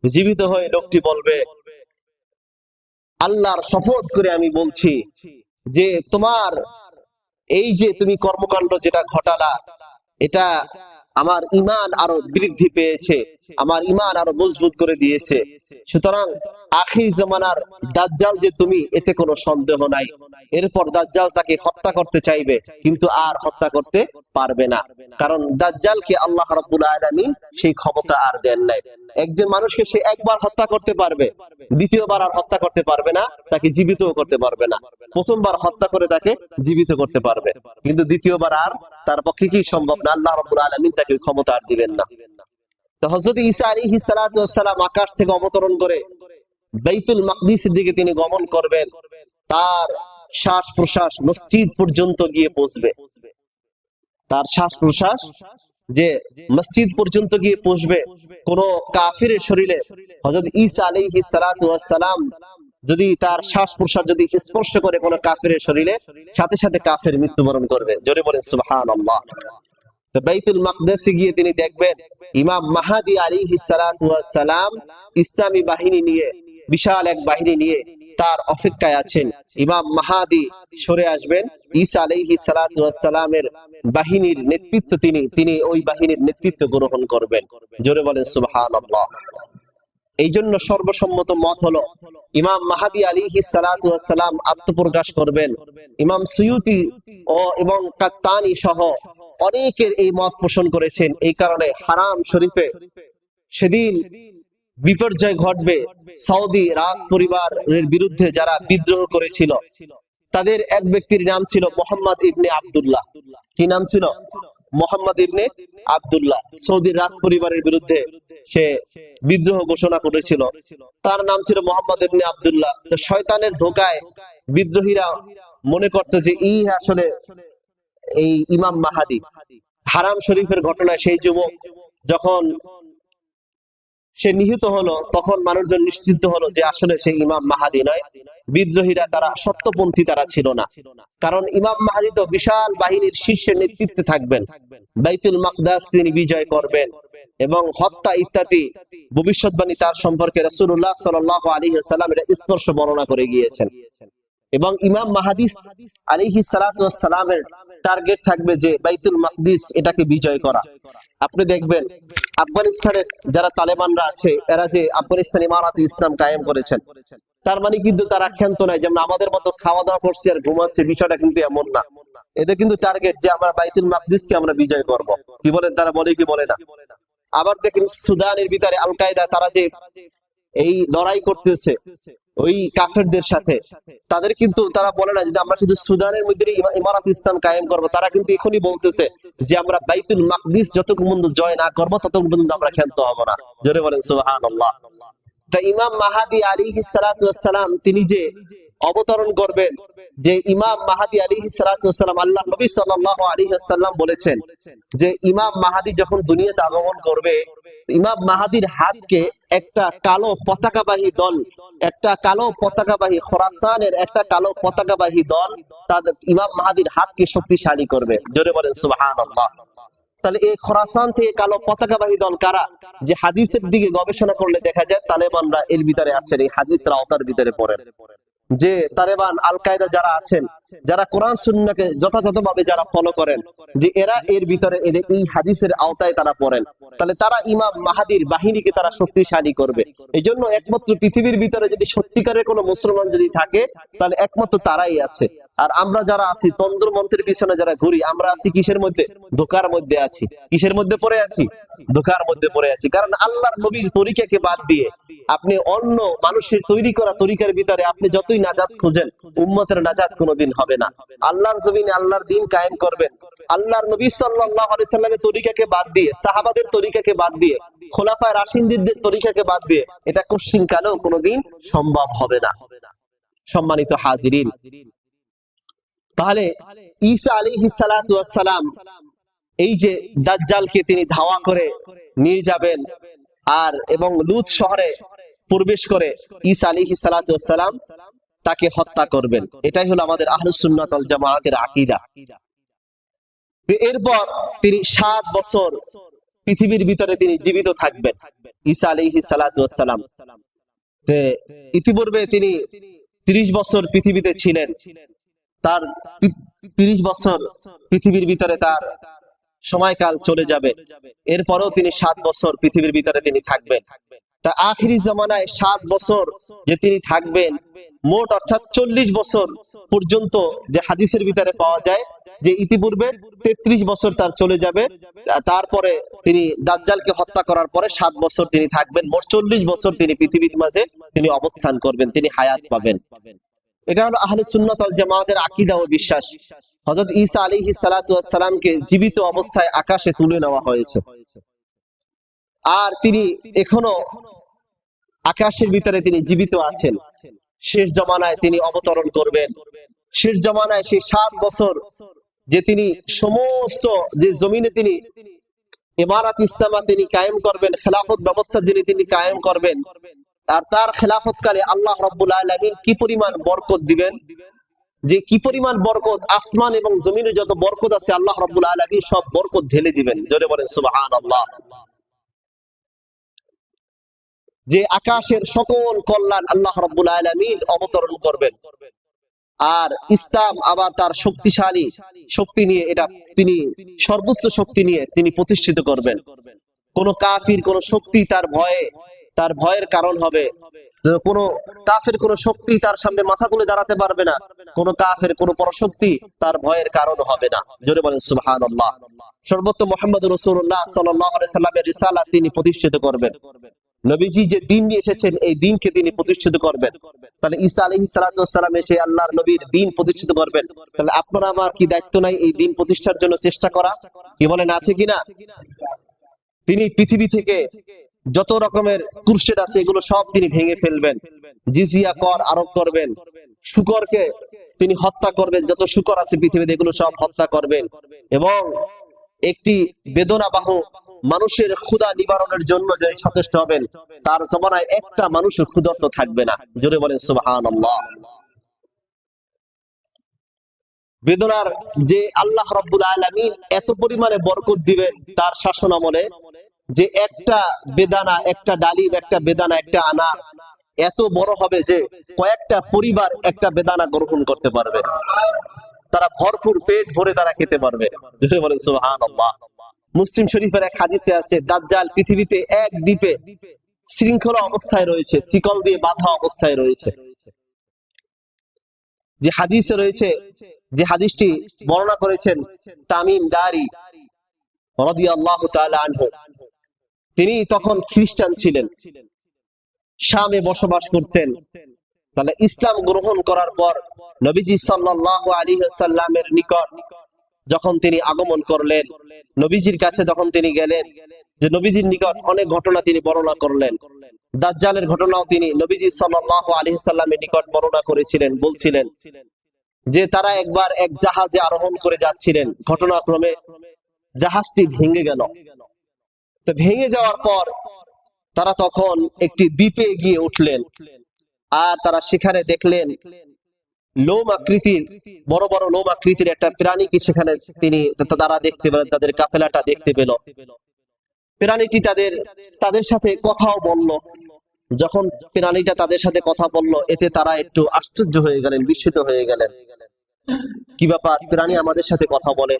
জীবিত হয়ে লোকটি বলবে, আল্লাহর শপথ করে আমি বলছি যে তোমার এই যে তুমি কর্মকাণ্ড যেটা ঘটালা, এটা আমার ঈমান আরো বৃদ্ধি পেয়েছে, আমার ঈমান আরো মজবুত করে দিয়েছে। সুতরাং আখির জামানার দাজ্জাল যে তুমি, এতে কোনো সন্দেহ নাই। এরপর দাজ্জাল তাকে হত্যা করতে চাইবে, কিন্তু আর হত্যা করতে পারবে না, কারণ দাজ্জালকে আল্লাহ রাব্বুল আলামিন সেই ক্ষমতা আর দেন নাই। একজন মানুষকে সে একবার হত্যা করতে পারবে, দ্বিতীয়বার আর হত্যা করতে পারবে না, তাকে জীবিতও করতে পারবে না। প্রথমবার হত্যা করে তাকে জীবিত করতে পারবে, কিন্তু দ্বিতীয়বার আর তার পক্ষে কি সম্ভব না, আল্লাহ রাব্বুল আলামিন তাকে ক্ষমতা আর দিবেন না। তো হযরত ঈসা আলাইহিস সালাতু ওয়াস সালাম আকাশ থেকে অবতরণ করে বাইতুল মাকদিসের দিকে তিনি গমন করবেন। তার শ্বাস প্রশ্বাস মসজিদ পর্যন্ত গিয়ে পৌঁছবে, তার শ্বাস প্রশ্বাস যে মসজিদ পর্যন্ত গিয়ে পৌঁছবে। কোন কাফিরের শরীরে হযরত ঈসা আলাইহিস সালাতু ওয়াস সালাম যদি তার শ্বাস প্রশ্বাস যদি স্পর্শ করে কোন কাফিরের শরীরে, সাথে সাথে কাফের মৃত্যুবরণ করবে। জোরে বলেন সুবহানাল্লাহ। তো বাইতুল মাকদিসে গিয়ে তিনি দেখবেন ইমাম মাহদী আলাইহিস সালাতু ওয়াস সালাম ইসলামী বাহিনী নিয়ে, বিশাল এক বাহিনী নিয়ে তার অপেক্ষায় আছেন। ইমাম মাহদী সরে আসবেন, ঈসা আলাইহিস সালাতু ওয়াস সালামের বাহিনীর নেতৃত্ব তিনি ওই বাহিনীর নেতৃত্ব গ্রহণ করবেন। জোরে বলেন সুবহানাল্লাহ। এই জন্য সর্বসম্মত মত হলো ইমাম মাহদী আলাইহিস সালাতু ওয়াস সালাম আত্মপ্রকাশ করবেন। ইমাম সুয়ুতি ও এবং কাত্তানি সহ অনেকের এই মত পোষণ করেছেন। এই কারণে হারাম শরীফে সেদিন বিপর্যয় ঘটবে। সৌদি রাজ পরিবারের বিরুদ্ধে যারা বিদ্রোহ করেছিল, তাদের এক ব্যক্তির নাম ছিল মোহাম্মদ ইবনে আব্দুল্লাহ। কি নাম ছিল? মোহাম্মদ ইবনে আব্দুল্লাহ। সৌদির রাজ পরিবারের বিরুদ্ধে সে বিদ্রোহ ঘোষণা করেছিল, তার নাম ছিল মোহাম্মদ ইবনে আব্দুল্লাহ। তো শয়তানের ধোকায় বিদ্রোহীরা মনে করতো যে আসলে এই ইমাম মাহাদি। হারাম শরীফের ঘটনায় সেই যুবক যখন সে নিহত হলো, তখন মানুষজন নিশ্চিন্ত হলো যে আসলে সে ইমাম মাহাদি নয়। বিদ্রোহীরা তারা সত্যপন্থী তারা ছিল না, কারণ ইমাম মাহাদি তো বিশাল বাহিনীর শীর্ষে নেতৃত্বে থাকবেন, বাইতুল মাকদাস তিনি বিজয় করবেন এবং হত্যা ইত্যাদি ভবিষ্যৎবাণী তার সম্পর্কে রাসূলুল্লাহ সাল্লাল্লাহু আলাইহি ওয়াসাল্লাম এটা স্পষ্ট বর্ণনা করে গিয়েছেন। এবং ইমাম মাহাদি আলাইহিস সালাতু ওয়াস সালামের টার্গেট থাকবে যে বাইতুল মাকদিস এটাকে বিজয় করা। আপনি দেখবেন আফগানিস্তানের যারা তালেবানরা আছে, এরা যে আফগানিস্তান ইমারাতে ইসলাম কায়েম করেছেন, তার মানে কিন্তু তারা ক্ষান্ত নাই যেমন আমাদের মতো খাওয়া দাওয়া করছে আর ঘুমাচ্ছে, বিষয়টা কিন্তু এমন না। এদের কিন্তু টার্গেট যে আমরা বাইতুল মাকদিসকে আমরা বিজয় করব। কি বলেন? তারা বলে কি বলে না? আবার দেখেন সুদানের ভিতরে আল কায়দা, তারা যে এই লড়াই করতেছে ওই কাফেরদের সাথে, তাদের কিন্তু তারা বলে না যে আমরা শুধু সুদানের মধ্যে ইমারাত ইসলাম কায়েম করব। তারা কিন্তু এখনই বলতেছে যে আমরা বাইতুল মাকদিস যতক্ষণ পর্যন্ত জয় না করবো ততক্ষণ পর্যন্ত আমরা ক্ষান্ত হব না। জোরে বলেন সুবহানাল্লাহ। তা ইমাম মাহাদি আলাইহিস সালাতু ওয়াস সালাম তিনি যে অবতরণ করবেন, যে ইমাম মাহাদি আলাইহিস সালাতু ওয়াস সালাম, আল্লাহ নবী সাল্লাল্লাহু আলাইহি ওয়াসাল্লাম বলেছেন যে ইমাম মাহাদি যখন দুনিয়াতে আগমন করবে, ইমাম মাহাদির হাতকে একটা কালো পতাকাবাহী দল, একটা কালো পতাকাবাহী খোরাসানের একটা কালো পতাকাবাহী দল তাদের ইমাম মাহাদির হাতকে শক্তিশালী করবে। জোরে বলেন সুবহানাল্লাহ। তাহলে এই খোরাসান থেকে কালো পতাকাবাহী দল কারা? যে হাদিসের দিকে গবেষণা করলে দেখা যায় তালেবানরা এর ভিতরে আছেন, এই হাদিসের আওতার ভিতরে পড়েন। যে তালেবান আল কায়দা যারা আছেন, যারা কোরআন সুন্নাহকে যথাযথভাবে যারা ফলো করেন, যে এরা এর ভিতরে এই হাদিসের আওতায় তারা পড়েন। তাহলে তারা ইমাম মাহাদির বাহিনীকে তারা শক্তিশালী করবে। এই জন্য একমাত্র পৃথিবীর ভিতরে যদি সত্যিকারের কোনো মুসলমান যদি থাকে, তাহলে একমাত্র তারাই আছে। আর আমরা যারা আছি তন্ত্র মন্ত্রের পিছনে যারা ঘুরি, আমরা আছি কিসের মধ্যে? ধোঁকার মধ্যে আছি। কিসের মধ্যে পড়ে আছি? ধোঁকার মধ্যে পড়ে আছি। কারণ আল্লাহর নবীর তরিকাকে বাদ দিয়ে আপনি অন্য মানুষের তৈরি করা তরিকার ভিতরে আপনি যতই নাজাত খুঁজেন, উম্মতের নাজাত কোনোদিন হবে না। আল্লাহর জমিনে আল্লাহর দ্বীন কায়েম করবেন আল্লাহর নবী সাল্লাল্লাহু আলাইহি সাল্লামের তরিকাকে বাদ দিয়ে, সাহাবাদের তরিকাকে বাদ দিয়ে, খোলাফায়ে রাশিদদের তরিকাকে বাদ দিয়ে, এটা কোশ্চিন কালেও কোনোদিন সম্ভব হবে না। সম্মানিত হাজিরিন, তাহলে ঈসা আলাইহিস সালাতু ওয়াস সালাম এই যে দাজ্জালকে তিনি ধাওয়া করে নিয়ে যাবেন আর এবং লুত শহরে প্রবেশ করে ঈসা আলাইহিস সালাতু ওয়াস সালাম তাকে হত্যা করবেন। এটাই হলো আমাদের আহলুস সুন্নাত ওয়াল জামাআতের আকীদা। এরপর তিনি 7 বছর পৃথিবীর ভিতরে তিনি জীবিত থাকবেন, ঈসা আলাইহিস সালাতু ওয়াস সালাম। ইতিপূর্বে তিনি 30 বছর পৃথিবীতে ছিলেন। তার 30 বছর পৃথিবীর ভিতরে তার সময়কাল চলে যাবে। এরপরেও তিনি 7 বছর পৃথিবীর ভিতরে তিনি থাকবেন। তা আখিরি জামানায় 7 বছর যে তিনি থাকবেন, মোট অর্থাৎ 40 বছর পর্যন্ত যে হাদিসের ভিতরে পাওয়া যায় যে ইতিপূর্বে 33 বছর তার চলে যাবে, তারপরে তিনি দাজ্জালকে হত্যা করার পরে 7 বছর তিনি থাকবেন, মোট 40 বছর তিনি পৃথিবীর মাঝে তিনি অবস্থান করবেন, তিনি হায়াত পাবেন। এটা হলো আহলে সুন্নাত ওয়াল জামাতের আকীদা ও বিশ্বাস। হযরত ঈসা আলাইহিস সালাতু ওয়াস সালামকে জীবিত অবস্থায় আকাশে তুলে নেওয়া হয়েছে, আর তিনি এখনো আকাশের ভিতরে তিনি জীবিত আছেন। শেষ জমানায় তিনি অবতরণ করবেন। শেষ জমানায় সেই 7 বছর যে তিনি সমস্ত যে জমিনে তিনি ইমারাত ইসলামা তিনি কায়েম করবেন, খেলাফত ব্যবস্থা যিনি তিনি কায়েম করবেন, আর তার খেলাফতকালে আল্লাহ রাব্বুল আলামিন কি পরিমাণ বরকত দিবেন, যে কি পরিমাণ বরকত, আসমান এবং জমিনে যত বরকত আছে আল্লাহ রাব্বুল আলামিন সব বরকত ঢেলে দিবেন। জোরে বলেন সুবহানাল্লাহ। যে আকাশের সকল কল্যাণ আল্লাহ রাব্বুল আলামিন অবতরণ করবেন, আর ইসলাম আবার তার শক্তিশালী শক্তি নিয়ে, এটা তিনি সর্বোচ্চ শক্তি নিয়ে তিনি প্রতিষ্ঠিত করবেন। কোন কাফির কোন শক্তি তার ভয়ের কারণ হবে, কোন কাফের কোন শক্তি তার সামনে মাথা তুলে দাঁড়াতে পারবে না, কোন কাফের কোন পরশক্তি তার ভয়ের কারণ হবে না। জোরে বলেন সুবহানাল্লাহ। সর্বত্র মুহাম্মদ রাসূলুল্লাহ সাল্লাল্লাহু আলাইহি সাল্লামের রিসালাত তিনি প্রতিষ্ঠিত করবেন। নবীজি যে দিন নিয়ে এসেছেন এই দিনকে তিনি প্রতিষ্ঠিত করবেন। তাহলে ঈসা আলাইহিস সালাতু ওয়াস সালাম এসে আল্লাহর নবীর দিন প্রতিষ্ঠিত করবেন। তাহলে আপনারা আমার কি দায়িত্ব নাই এই দিন প্রতিষ্ঠার জন্য চেষ্টা করা? কি বলেন, আছে কিনা? তিনি পৃথিবী থেকে যত রকমের কুরশেড আছে এগুলো সব তিনি ভেঙে ফেলবেন, জিজিয়া কর আরোপ করবেন, শুকরকে তিনি হত্যা করবেন, যত শুকর আছে পৃথিবীতে এগুলো সব হত্যা করবেন, এবং একটি বেদনাবাহ মানুষের ক্ষুধা নিবারণের জন্য যে সচেষ্ট হবেন, তার জমানায় একটা মানুষও ক্ষুধার্ত থাকবে না। জোরে বলেন সুবহানাল্লাহ। বেদনার যে আল্লাহ রাব্বুল আলামিন এত পরিমাণে বরকত দিবেন তার শাসন আমলে, যে একটা বেদানা, একটা ডালিম, একটা বেদানা, একটা আনার এত বড় হবে যে কয়েকটা পরিবার একটা বেদানা গ্রহণ করতে পারবে, তারা ভরপুর পেট ভরে তারা খেতে পারবে। জোরে বলেন সুবহানাল্লাহ। মুসলিম শরীফের এক হাদিসে আছে, দাজ্জাল পৃথিবীতে এক দ্বীপে শৃঙ্খলা অবস্থায় রয়েছে, শিকল দিয়ে বাঁধা অবস্থায় রয়েছে। যে হাদিসে রয়েছে, যে হাদিসটি বর্ণনা করেছেন তামিম দারি রাদিয়াল্লাহু তাআলা আনহু, তিনি তখন খ্রিস্টান ছিলেন, শামে বসবাস করতেন। তাহলে ইসলাম গ্রহণ করার পর নবীজি সাল্লাল্লাহু আলাইহি ওয়াসাল্লামের নিকট যখন তিনি আগমন করলেন, নবীজির কাছে তখন তিনি গেলেন, যে নবীজির নিকট অনেক ঘটনা তিনি বর্ণনা করলেন। দাজ্জালের ঘটনাও তিনি নবীজি সাল্লাল্লাহু আলাইহি ওয়াসাল্লামের নিকট বর্ণনা করেছিলেন, বলছিলেন যে তারা একবার এক জাহাজে আরোহণ করে যাচ্ছিলেন, ঘটনাক্রমে জাহাজটি ভেঙে গেল। তো ভেঙে যাওয়ার পর তারা তখন একটি দ্বীপে গিয়ে উঠলেন, আর তারা সেখানে দেখলেন লোম আকৃতির, বড় বড় লোম আকৃতির একটা প্রাণীকে সেখানে তারা দেখতে পেলেন, তাদের কাফেলাটা দেখতে পেল। প্রাণীটি তাদের সাথে কথাও বলল। যখন প্রাণীটা তাদের সাথে কথা বলল, এতে তারা একটু আশ্চর্য হয়ে গেলেন, বিস্মিত হয়ে গেলেন। কি ব্যাপার, প্রাণী আমাদের সাথে কথা বলে,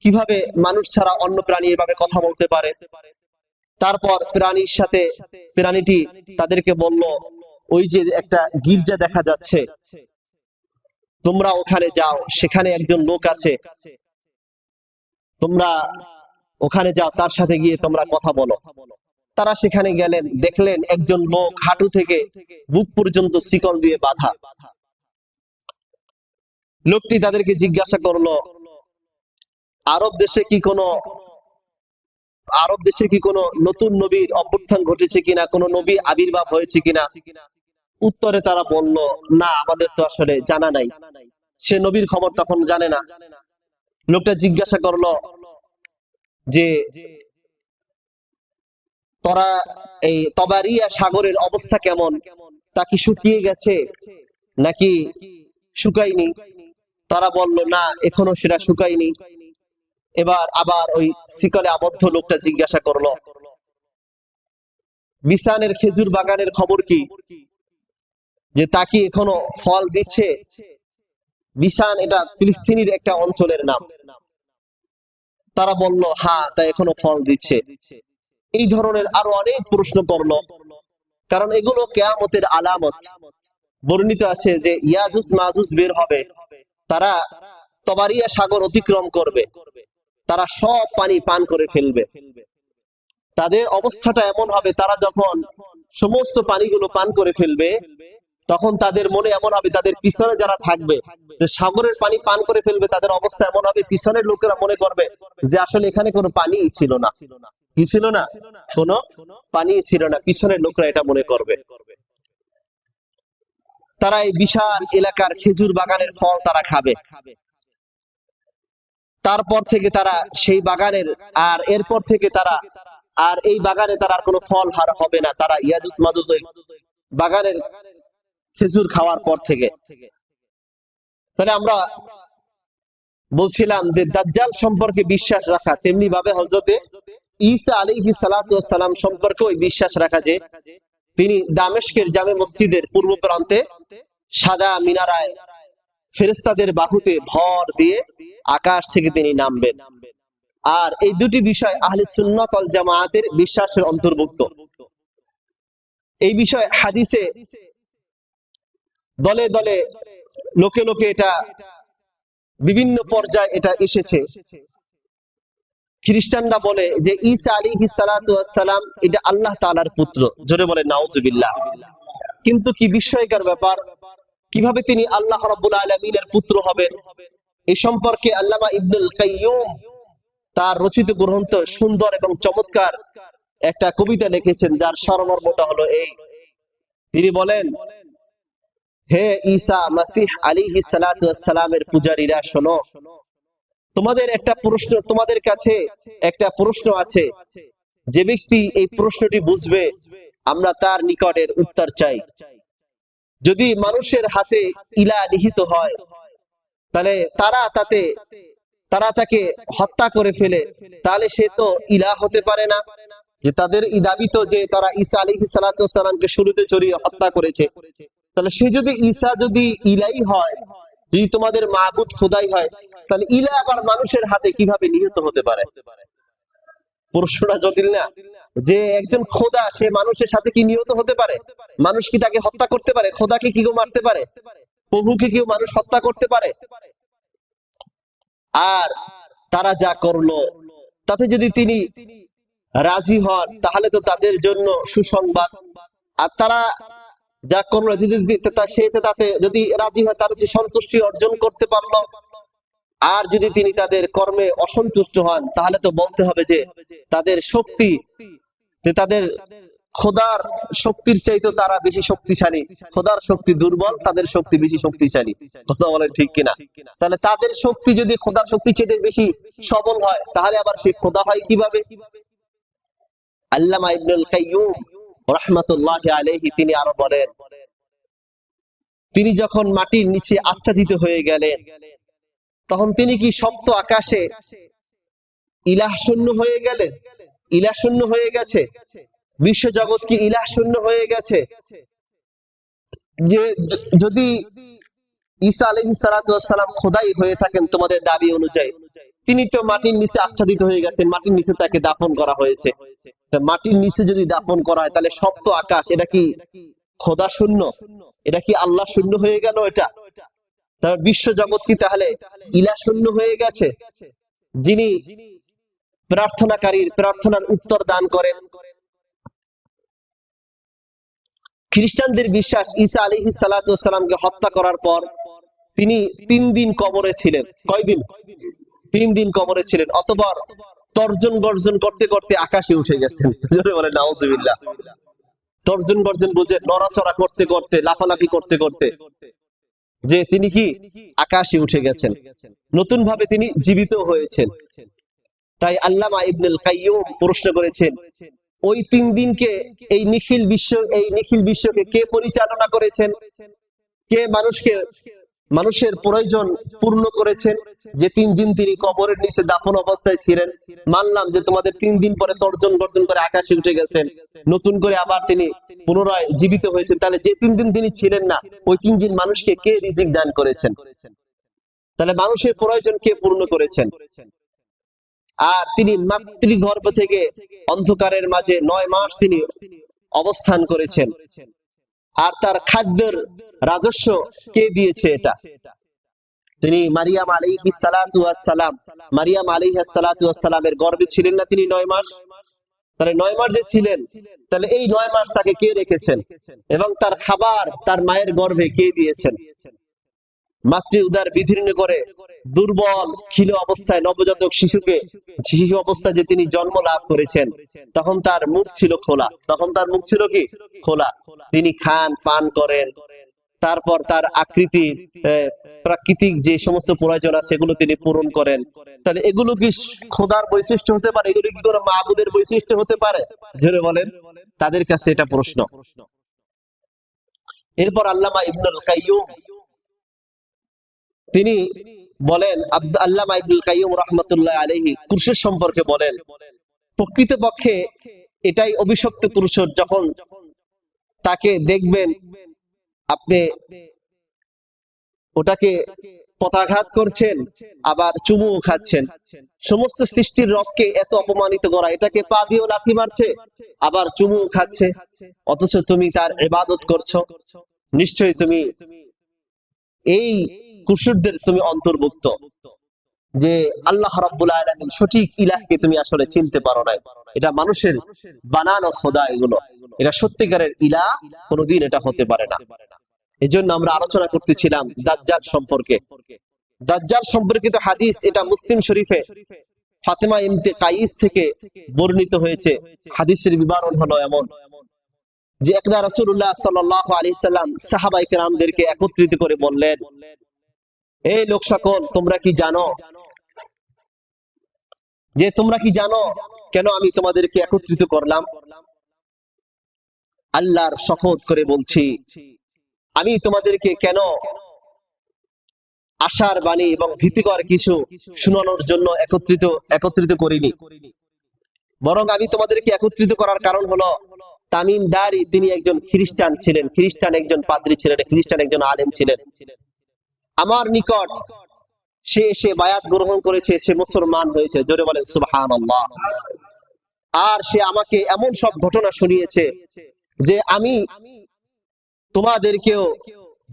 কিভাবে মানুষ ছাড়া অন্য প্রাণী এভাবে কথা বলতে পারে? তারপর প্রাণীটি তাদেরকে বলল, ওই যে একটা গির্জা দেখা যাচ্ছে, তোমরা ওখানে যাও, সেখানে একজন লোক আছে, তোমরা ওখানে যাও, তার সাথে গিয়ে তোমরা কথা বলো। তারা সেখানে গেলেন, দেখলেন একজন লোক হাঁটু থেকে বুক পর্যন্ত শিকল দিয়ে বাঁধা। লোকটি তাদেরকে জিজ্ঞাসা করলো, আরব দেশে কি কোনো নতুন নবীর অভ্যুত্থান ঘটেছে কিনা, কোনো নবী আবির্ভাব হয়েছে কিনা? উত্তরে তারা বলল, না, আমাদের তো আসলে জানা নাই। সে নবীর খবর তখন জানে না। লোকটা জিজ্ঞাসা করলো যে তোরা এই তবারিয়া সাগরের অবস্থা কেমন, তা কি শুকিয়ে গেছে নাকি শুকায়নি? তারা বলল, না, এখনো সেটা শুকায়নি। এবার আবার ওই শিকলে আবদ্ধ লোকটা জিজ্ঞাসা করলো, বিসানের খেজুর বাগানের খবর কি, যে তা কি এখনো ফল দিচ্ছে? বিসান এটা ফিলিস্তিনের একটা অঞ্চলের নাম। তারা বলল, হ্যাঁ, তা এখনো ফল দিচ্ছে। এই ধরনের আরো অনেক প্রশ্ন করলো। কারণ এগুলো কিয়ামতের আলামত। বর্ণিত আছে যে ইয়াজুজ মাজুজ বের হবে, তারা তবারিয়া সাগর অতিক্রম করবে, তারা সব পানি পান করে ফেলবে। তাদের অবস্থাটা এমন হবে, তারা যখন সমস্ত পানিগুলো পান করে ফেলবে তখন তাদের মনে এমন হবে, তাদের পিছনে যারা থাকবে যে সাগরের পানি পান করে ফেলবে, তাদের অবস্থা এমন হবে পিছনের লোকেরা মনে করবে যে আসলে এখানে কোনো পানি ছিল না। কি ছিল না? কোনো পানি ছিল না, পিছনের লোকরা এটা মনে করবে। তারা এই বিশাল এলাকার খেজুর বাগানের ফল তারা খাবে, তারপর থেকে তারা সেই বাগানের আর এরপর থেকে তারা আর এই বাগানে তার আর কোনো ফল হার হবে না। তারা ইয়াজুজ মাজুজ ওই বাগানের খেজুর খাওয়ার পর থেকে। তাহলে আমরা বলছিলাম যে দাজ্জাল সম্পর্কে বিশ্বাস রাখা, তেমনি ভাবে হযরতে ঈসা আলাইহিস সালাতু ওয়াস সালাম সম্পর্কে ওই বিশ্বাস রাখা যে তিনি দামেস্কের জামে মসজিদের পূর্ব প্রান্তে সাদা মিনারায় ফেরেশতাদের বাহুতে ভর দিয়ে আকাশ থেকে তিনি নামবেন। আর এই দুটি বিষয় আহলে সুন্নাত ওয়াল জামায়াতের বিশ্বাসের অন্তর্ভুক্ত। এই বিষয় হাদিসে দলে দলে লোকে লোকে এটা বিভিন্ন পর্যায়ে এটা এসেছে। খ্রিস্টানরা বলে যে ঈসা আলাইহিস সালাতু ওয়াস সালাম এটা আল্লাহ তাআলার পুত্র, জোরে বলে নাউজুবিল্লাহ। কিন্তু কি বিস্ময়কর ব্যাপার, কিভাবে তিনি আল্লাহ রাব্বুল আলামিনের পুত্র হবেন এই সম্পর্কে আল্লামা ইবনুল কাইয়্যুম তার রচিত গ্রন্থ সুন্দর এবং চমৎকার একটা কবিতা লিখেছেন, যার সারমর্মটা হলো এই। তিনি বলেন, হে ঈসা মাসিহ আলাইহিস সালাতু ওয়াস সালামের পূজারীরা শোনো, তোমাদের একটা প্রশ্ন, তোমাদের কাছে একটা প্রশ্ন আছে। যে ব্যক্তি এই প্রশ্নটি বুঝবে আমরা তার নিকটের উত্তর চাই। যদি মানুষের হাতে ইলা নিহিত হয় তাহলে তারা তাকে হত্যা করে ফেলে, তাহলে সে তো ইলা হতে পারে না। যে তাদের দাবি তো যে তারা ঈসা আলাইহিস সালাতু ওয়াস সালামকে শুরুতে চড়িয়ে হত্যা করেছে, তাহলে সে যদি ঈসা যদি ইলাই হয়, যদি তোমাদের মাবুদ খোদাই হয়, তাহলে ইলা আবার মানুষের হাতে কিভাবে নিহত হতে পারে? প্রশ্নটা জটিল না? যে একজন খোদা সে মানুষের সাথে কি নিহত হতে পারে? মানুষ কি তাকে হত্যা করতে পারে? খোদাকে কি কেউ মারতে পারে? প্রভুকে কেউ মানুষ হত্যা করতে পারে? আর তারা যা করলো তাতে যদি তিনি রাজি হন তাহলে তো তাদের জন্য সুসংবাদ। আর তারা যা করলো তাতে যদি রাজি হয় তারা যে সন্তুষ্টি অর্জন করতে পারলো। আর যদি তিনি তাদের কর্মে অসন্তুষ্ট হন তাহলে তো বলতে হবে যে তাদের শক্তি, যে তাদের খোদার শক্তির চাইতে তারা বেশি শক্তিশালী, খোদার শক্তি দুর্বল, তাদের শক্তি বেশি শক্তিশালী। কথা বলেন ঠিক কিনা? তাহলে তাদের শক্তি যদি খোদার শক্তি চেয়ে বেশি সবল হয় তাহলে আবার সে খোদা হয় কিভাবে? আল্লামা ইবনুল কাইয়্যুম রাহমাতুল্লাহি আলাইহি তিনি আরো বলেন, তিনি যখন মাটির নিচে আচ্ছাদিত হয়ে গেলেন তখন তিনি কি সপ্ত আকাশে ইলাহ শূন্য হয়ে গেলেন? ইলাহ শূন্য হয়ে গেছে? বিশ্ব জগৎ কি ইলাহ শূন্য হয়ে গেছে? যে যদি ঈসা আলাইহিস সালাতু ওয়াস সালাম খোদাই হয়ে থাকেন তোমাদের দাবি অনুযায়ী, তিনি তো মাটির নিচে আচ্ছাদিত হয়ে গেছেন, মাটির নিচে তাকে দাফন করা হয়েছে। মাটির নিচে যদি দাফন করা হয় তাহলে সপ্ত আকাশ এটা কি খোদা শূন্য? এটা কি আল্লাহ শূন্য হয়ে গেল? এটা তার বিশ্ব জগৎ কি তাহলে ইলাহ শূন্য হয়ে গেছে? যিনি প্রার্থনাকারীর প্রার্থনার উত্তর দান করেন। খ্রিস্টানদের বিশ্বাস ঈসা আলাইহিস সালাতু ওয়াস সালামকে হত্যা করার পর তিনি 3 দিন কবরে ছিলেন। কয়দিন? 3 দিন কবরে ছিলেন। অতঃপর তর্জন গর্জন করতে করতে আকাশে উঠে গেছেন। জোরে বলে নাউজুবিল্লাহ। তর্জন গর্জন বুঝে নড়াচড়া করতে করতে, লাফালাফি করতে করতে যে তিনি কি আকাশে উঠে গেছেন, নতুন ভাবে তিনি জীবিত হয়েছেন। তাই আল্লামা ইবনুল কাইয়্যুম প্রশ্ন করেছেন, ওই 3 দিনকে এই নিখিল বিশ্বকে কে পরিচালনা করেছেন? কে মানুষের প্রয়োজন পূর্ণ করেছেন? যে 3 দিন তিনি কবরের নিচে দাফন অবস্থায় ছিলেন। মানলাম যে তোমাদের 3 দিন পরে তর্জন গর্জন করে আকাশে উঠে গেছেন, নতুন করে আবার তিনি পুনরায় জীবিত হয়েছেন। তাহলে যে 3 দিন তিনি ছিলেন না, ওই 3 দিন মানুষকে কে রিজিক দান করেছেন? তাহলে মানুষের প্রয়োজন কে পূর্ণ করেছেন? আর তিনি মাতৃগর্ভ থেকে অন্ধকারের মাঝে 9 মাস তিনি অবস্থান করেছেন। আর তার খাদ্যের রাজস্ব কে দিয়েছে? এটা তিনি মারিয়াম আলাইহিস সালাতু ওয়াস সালাম, মারিয়াম আলাইহিস সালাতু ওয়াস সালামের গর্ভে ছিলেন না তিনি 9 মাস? তাহলে 9 মাস যে ছিলেন, তাহলে এই 9 মাস তাকে কে রেখেছেন? এবং তার খাবার তার মায়ের গর্ভে কে দিয়েছেন? মাতৃ উদর বিদীর্ণ করে দুর্বল ক্ষীণ অবস্থায় নবজাতক শিশু অবস্থায় যে তিনি জন্ম লাভ করেছেন, তখন তার মুখ ছিল খোলা। তখন তার মুখ ছিল কি? খোলা। তিনি খান পান করেন, তারপর তার আকৃতি প্রাকৃতিক যে সমস্ত প্রয়োজন আছে সেগুলো তিনি পূরণ করেন। তাহলে এগুলো কি খোদার বৈশিষ্ট্য হতে পারে? এগুলো কি কোনো মাবুদের বৈশিষ্ট্য হতে পারে? জোরে বলেন। তাদের কাছে এটা প্রশ্ন। এরপর আল্লামা ইবনুল কাইয়্যুম তিনি বলেন, আল্লামা ইবনুল কাইয়্যুম রাহমাতুল্লাহ আলাইহি কুরশের সম্পর্কে বলেন, প্রকৃতপক্ষে এটাই অভিশপ্ত কুরশ, যখন তাকে দেখবেন আপনি ওটাকে পতাঘাত করছেন, আবার চুমুও খাচ্ছেন। সমস্ত সৃষ্টির রবকে এত অপমানিত করা, এটাকে পা দিয়েও লাথি মারছে, আবার চুমুও খাচ্ছে, অথচ তুমি তার ইবাদত করছো। নিশ্চয়ই তুমি এই কুরশদের তুমি অন্তর্ভুক্ত, যে আল্লাহ রাব্বুল আলামিন সঠিক ইলাহকে তুমি আসলে চিনতে পারো না। এটা মানুষের বানানো খোদা, এগুলো এটা সত্যিকারের ইলাহ কোনোদিন এটা হতে পারে না। এজন্য আমরা আলোচনা করতেছিলাম দাজ্জাল সম্পর্কে। দাজ্জাল সম্পর্কিত হাদিস, এটা মুসলিম শরীফে ফাতেমা ইনতে কাইস থেকে বর্ণিত হয়েছে। হাদিসের বিবরণ হলো এমন যে একদা রাসূলুল্লাহ সাল্লাল্লাহু আলাইহি সাল্লাম সাহাবায়ে কেরামদেরকে একত্রিত করে বললেন, এই লোক সকল, তোমরা কি জানো কেন আমি তোমাদেরকে একত্রিত করলাম? আল্লাহর শপথ করে বলছি, আমি তোমাদেরকে কেন আশার বাণী এবং ভীতিকর কিছু শোনানোর জন্য একত্রিত করিনি, বরং আমি তোমাদেরকে একত্রিত করার কারণ হলো তামিম দারি তিনি একজন খ্রিস্টান ছিলেন, খ্রিস্টান একজন পাদ্রী ছিলেন, খ্রিস্টান একজন আলেম ছিলেন। আমার নিকট সে এসে বায়াত গ্রহণ করেছে, সে মুসলমান হয়েছে। জোরে বলেন সুবহানাল্লাহ। আর সে আমাকে এমন সব ঘটনা শুনিয়েছে যে আমি তোমাদেরকেও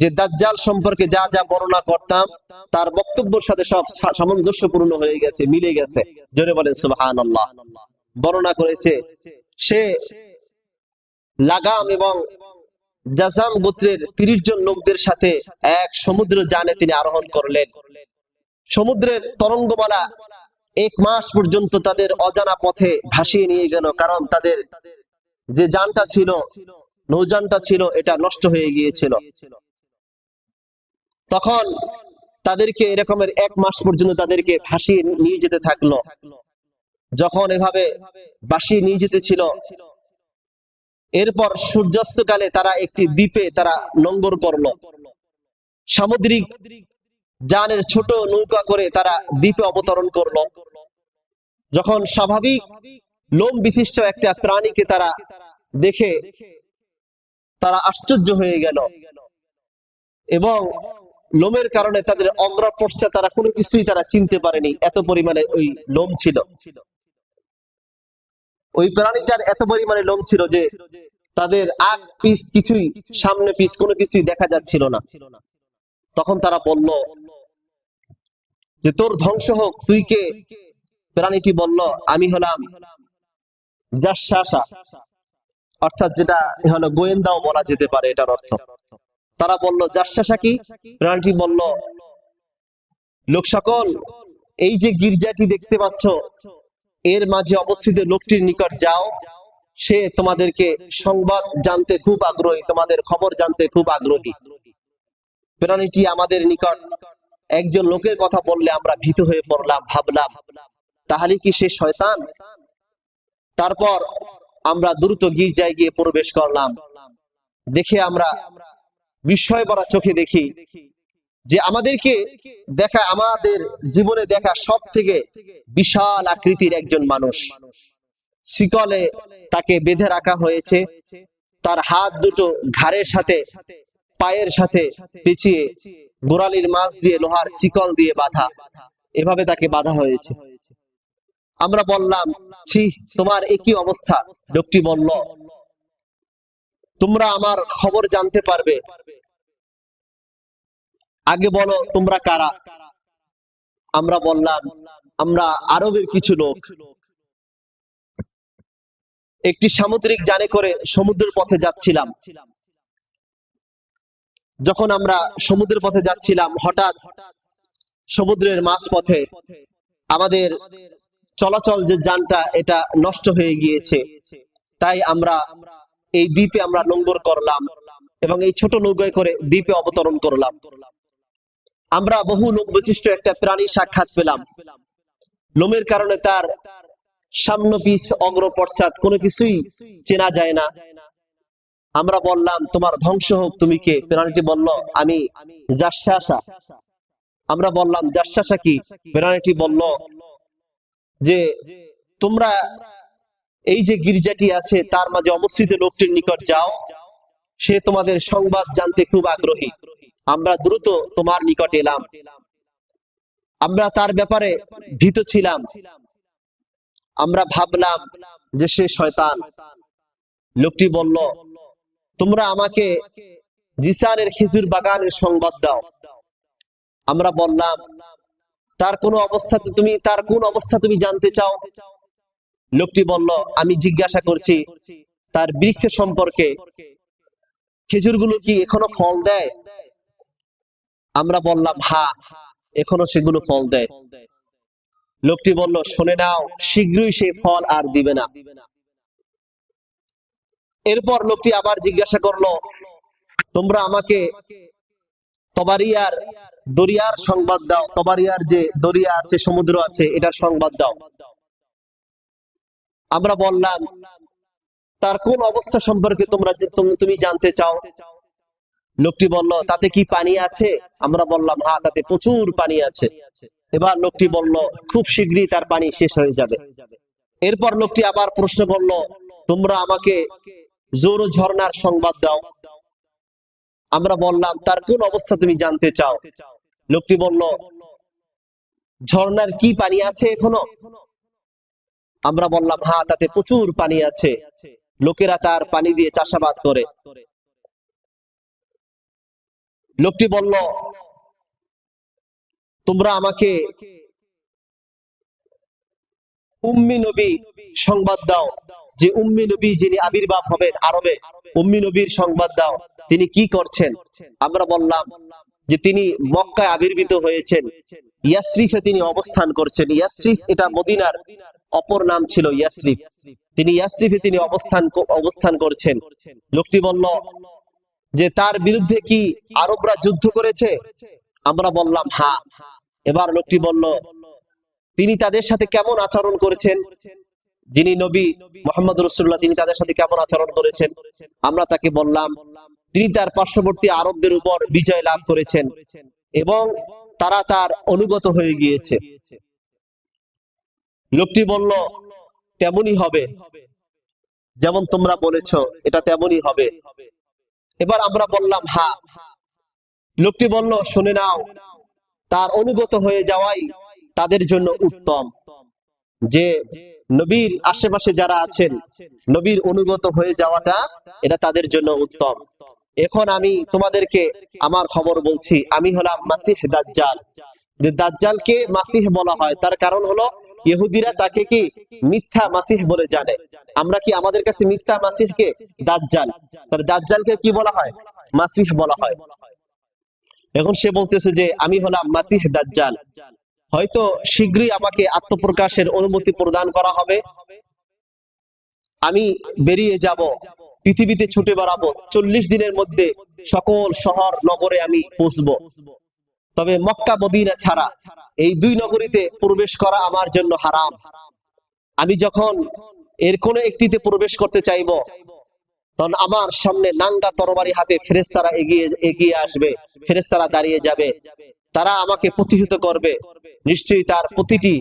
যে দাজ্জাল সম্পর্কে যা যা বর্ণনা করতাম তার বক্তব্যের সাথে সব সামঞ্জস্যপূর্ণ হয়ে গেছে, মিলে গেছে। জোরে বলেন সুবহানাল্লাহ। বর্ণনা করেছে সে লাগাম এবং জাজাম গোত্রের 30 জন লোকদের সাথে এক সমুদ্র যানে তিনি আরোহণ করলেন। সমুদ্রের তরঙ্গমালা 1 মাস পর্যন্ত তাদের অজানা পথে ভাসিয়ে নিয়ে গেল, কারণ তাদের যে যানটা ছিল, নৌযানটা ছিল, এটা নষ্ট হয়ে গিয়েছিল। তখন তাদেরকে এরকমের 1 মাস পর্যন্ত তাদেরকে ভাসিয়ে নিয়ে যেতে থাকলো। যখন এভাবে ভাসিয়ে নিয়ে যেতেছিল, এরপর সূর্যাস্তকালে তারা একটি দ্বীপে তারা নোঙ্গর করলো। সামুদ্রিক যানের ছোট নৌকা করে তারা দ্বীপে অবতরণ করলো। যখন স্বাভাবিক লোম বিশিষ্ট একটা প্রাণীকে তারা দেখে তারা আশ্চর্য হয়ে গেল, এবং লোমের কারণে তাদের অগ্র পশ্চাৎ তারা কোনো কিছুই তারা চিনতে পারেনি, এত পরিমাণে ওই লোম ছিল। ওই প্রাণীটার এত পরিমাণে লোম ছিল যে তাদের আগ পিছ কিছুই, সামনে পিছ কোনো কিছুই দেখা যাচ্ছিল না। তখন তারা বলল যে তোর ধ্বংস হোক, তুই কে? প্রাণীটি বলল, আমি হলাম জাসসাসা, অর্থাৎ যেটা হলো গোয়েন্দাও বলা যেতে পারে এটার অর্থ। তারা বলল, জাসসাসা কি? প্রাণীটি বলল, লোক সকল, এই যে গির্জাটি দেখতে পাচ্ছ, এর মাঝে অবস্থিত লোকটির নিকট যাও, সে তোমাদেরকে সংবাদ জানতে খুব আগ্রহী, তোমাদের খবর জানতে খুব আগ্রহী। প্রাণীটি আমাদের নিকট একজন লোকের কথা বললে আমরা ভীত হয়ে পড়লাম, ভাবলাম তাহলে কি সে শয়তান? তারপর আমরা দ্রুত গির্জায় গিয়ে প্রবেশ করলাম। দেখে আমরা বিস্ময় ভরা চোখে দেখি যে আমাদেরকে দেখা, আমাদের জীবনে দেখা সব থেকে বিশাল আকৃতির একজন মানুষ। শিকলে তাকে বেঁধে রাখা হয়েছে, তার হাত দুটো ঘাড়ের সাথে পায়ের সাথে পেঁচিয়ে গোড়ালির মাছ দিয়ে লোহার শিকল দিয়ে বাঁধা, এভাবে তাকে বাঁধা হয়েছে। আমরা বললাম, ছি, তোমার একই অবস্থা। লোকটি বলল, তোমরা আমার খবর জানতে পারবে, আগে বলো তোমরা কারা। আমরা বললাম আমরা আরবের কিছু লোক, একটি সামুদ্রিক যানে করে সমুদ্রের পথে যাচ্ছিলাম। যখন আমরা সমুদ্রের পথে যাচ্ছিলাম, হঠাৎ সমুদ্রের মাঝপথে আমাদের চলাচল যে যানটা এটা নষ্ট হয়ে গিয়েছে। তাই আমরা এই দ্বীপে আমরা নোঙ্গর করলাম এবং এই ছোট নৌকায় করে দ্বীপে অবতরণ করলাম। আমরা বহু লোক বিশিষ্ট একটা প্রাণী সাক্ষাৎ পেলাম। লোমের কারণে তার সামনে পিছ অগ্র পশ্চাৎ কোনো কিছুই চেনা যায় না। আমরা বললাম তোমার ধ্বংস হোক, তুমি কে? প্রাণীটি বলল আমি জাসসাসা। আমরা বললাম জাসসাসা কি? প্রাণীটি বলল যে তোমরা এই যে গির্জাটি আছে তার মাঝে অবস্থিত লোকটির নিকট যাও, সে তোমাদের সংবাদ জানতে খুব আগ্রহী। আমরা দ্রুত তোমার নিকট এলাম। আমরা তার ব্যাপারে ভীত ছিলাম। আমরা ভাবলাম যে সে শয়তান। লোকটি বলল তোমরা আমাকে জিসানের খেজুর বাগানের সংবাদ দাও। আমরা বললাম তার কোন অবস্থা তুমি জানতে চাও? লোকটি বলল আমি জিজ্ঞাসা করছি তার বৃক্ষ সম্পর্কে, খেজুরগুলো কি এখনো ফল দেয়? আমরা বললাম হ্যাঁ, এখনো সেগুলো ফল দেয়। লোকটি বলল শুনে নাও, শীঘ্রই সেই ফল আর দিবে না। এরপর লোকটি আবার জিজ্ঞাসা করলো তোমরা আমাকে তবারিয়ার দরিয়ার সংবাদ দাও, তবারিয়ার যে দরিয়া আছে, সমুদ্র আছে, এটার সংবাদ দাও। আমরা বললাম তার কোন অবস্থা সম্পর্কে তুমি জানতে চাও? লোকটি বলল তাতে কি পানি আছে? আমরা বললাম হ্যাঁ, তাতে প্রচুর পানি আছে। এবার লোকটি বলল খুব শীঘ্রই তার পানি শেষ হয়ে যাবে। এরপর লোকটি আবার প্রশ্ন করলো তোমরা আমাকে জোর ঝর্ণার সংবাদ দাও। আমরা বললাম তার কোন অবস্থা তুমি জানতে চাও? লোকটি বলল ঝর্ণার কি পানি আছে এখনো? আমরা বললাম হ্যাঁ, তাতে প্রচুর পানি আছে, লোকেরা তার পানি দিয়ে চাষাবাদ করে। লোকটি বলল তোমরা আমাকে উম্মি নবী সংবাদ দাও, যে উম্মি নবী যিনি আবির্ভাব হবেন আরবে, উম্মি নবীর সংবাদ দাও, তিনি কি করছেন? আমরা বললাম যে তিনি মক্কায় আবির্ভূত হয়েছেন, ইয়াসরিফে তিনি অবস্থান করছেন। ইয়াসরিফ এটা মদিনার অপর নাম ছিল ইয়াসরিফ। তিনি ইয়াসরিফে তিনি অবস্থান করছেন। লোকটি বলল যে তার বিরুদ্ধে কি আরবরা যুদ্ধ করেছে? আমরা বললাম হ্যাঁ। এবার লোকটি বলল তিনি তাদের সাথে কেমন আচরণ করেছেন? যিনি নবী মুহাম্মদ রাসূলুল্লাহ, তিনি তাদের সাথে কেমন আচরণ করেছেন? আমরা তাকে বললাম তিনি তার পার্শ্ববর্তী আরবদের উপর বিজয় লাভ করেছেন এবং তারা তার অনুগত হয়ে গিয়েছে। লোকটি বলল তেমনই হবে, যেমন তোমরা বলেছো এটা তেমনই হবে। এবার আমরা বললাম হ্যাঁ। লোকটি বলল শুনে নাও, তার অনুগত হয়ে যাওয়াই তাদের জন্য উত্তম। যে নবীর আশেপাশে যারা আছেন, নবীর অনুগত হয়ে যাওয়াটা এটা তাদের জন্য উত্তম। এখন আমি তোমাদেরকে আমার খবর বলছি, আমি হলাম মাসিহ দাজ্জাল। যে দাজ্জালকে মাসিহ বলা হয় তার কারণ হলো ইহুদিরা তাকে কি মিথ্যা মাসিহ বলে জানে। আমরা কি আমাদের কাছে মিথ্যা মাসিহকে দাজ্জাল, তার দাজ্জালকে কি বলা হয়? মাসিহ বলা হয়। এখন সে বলতেছে যে আমি হলাম মাসিহ দাজ্জাল, হয়তো শীঘ্রই আমাকে আত্মপ্রকাশের অনুমতি প্রদান করা হবে, আমি বেরিয়ে যাব, পৃথিবীতে ছুটে বেড়াবো, 40 দিনের মধ্যে সকল শহর নগরে আমি পৌঁছবো। তবে মক্কা মদিনা ছাড়া এই দুই নগরীতে প্রবেশ করা আমার জন্য হারাম। আমি যখন এর কোন একটিতে প্রবেশ করতে চাইব তখন আমার সামনে নাঙ্গা তরবারি হাতে ফেরেশতারা এগিয়ে আসবে, ফেরেশতারা দাঁড়িয়ে যাবে, তারা আমাকে প্রতিহত করবে। নিশ্চয়ই তার প্রতিটি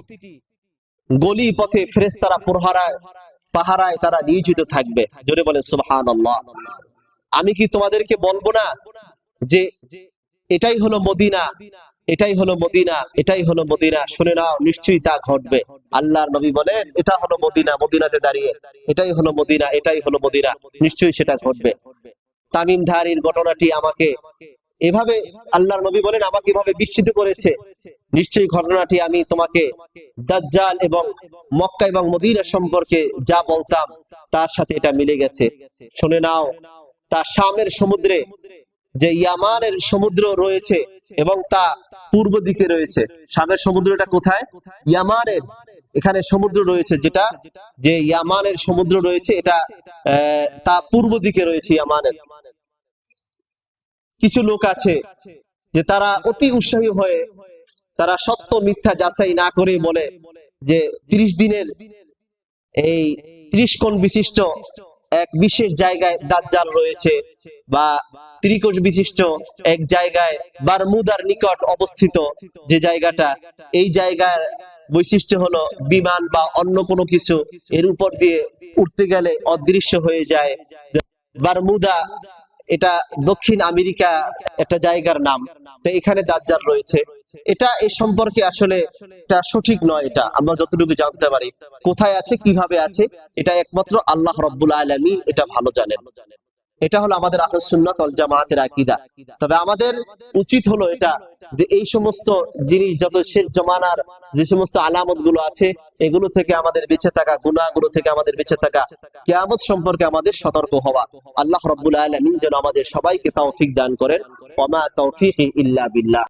গলি পথে ফেরেশতারা পাহারায় তারা নিয়োজিত থাকবে। জোরে বলেন সুবহানাল্লাহ। আমি কি তোমাদেরকে বলবো না যে এটাই হলো মদিনা, এটাই হলো মদিনা, এটাই হলো মদিনা? শুনে নাও, নিশ্চয়ই তা ঘটবে। আল্লাহর নবী বলেন এটা হলো মদিনা, মদিনাতে দাঁড়িয়ে এটাই হলো মদিনা, এটাই হলো মদিনা, নিশ্চয়ই সেটা ঘটবে। তামিমধারীর ঘটনাটি আমাকে এভাবে, আল্লাহর নবী বলেন, আমাকে এভাবে বিস্মিত করেছে। নিশ্চয়ই ঘটনাটি আমি তোমাকে দাজ্জাল এবং মক্কা এবং মদিনা সম্পর্কে যা বলতাম তার সাথে এটা মিলে গেছে। শুনে নাও, তা শামের সমুদ্রে যে ইয়ামানের সমুদ্র রয়েছে এবং তা পূর্ব দিকে রয়েছে। শামের সমুদ্রটা কোথায়? ইয়ামানের এখানে সমুদ্র রয়েছে, যেটা যে ইয়ামানের সমুদ্র রয়েছে এটা তা পূর্ব দিকে রয়েছে ইয়ামানের। কিছু লোক আছে যে তারা অতি উৎসাহী হয়ে তারা সত্য মিথ্যা যাচাই না করে বলে যে 30 দিনের এই 30 কোণ বিশিষ্ট এক বিশেষ জায়গায় দাজ্জাল রয়েছে, বা ত্রিকোণ বিশিষ্ট এক জায়গায় বারমুদার নিকট অবস্থিত যে জায়গাটা, এই জায়গার বৈশিষ্ট্য হলো বিমান বা অন্য কোনো কিছু এর উপর দিয়ে উঠতে গেলে অদৃশ্য হয়ে যায়। বারমুদা এটা দক্ষিণ আমেরিকা একটা জায়গার নাম। তো এখানে দাজ্জাল রয়েছে। এটা এই সম্পর্কে আসলে এটা সঠিক নয়। এটা আমরা যতটুকু জানতে পারি, কোথায় আছে কিভাবে আছে এটা একমাত্র আল্লাহ রাব্বুল আলামিন এটা ভালো জানেন। এটা হলো আমাদের আহলুস সুন্নাত ওয়াল জামাতের আকীদা। তবে আমাদের উচিত হলো এটা যে এই সমস্ত জিনিস, যত শেষ জমানার যে সমস্ত আলামত গুলো আছে, এগুলো থেকে আমাদের বেঁচে থাকা, গুনাহগুলো থেকে আমাদের বেঁচে থাকা, কিয়ামত সম্পর্কে আমাদের সতর্ক হওয়া। আল্লাহ রাব্বুল আলামিন যেন আমাদের সবাইকে তৌফিক দান করেন। ওয়া মা তৌফিকি ইল্লা বিল্লাহ।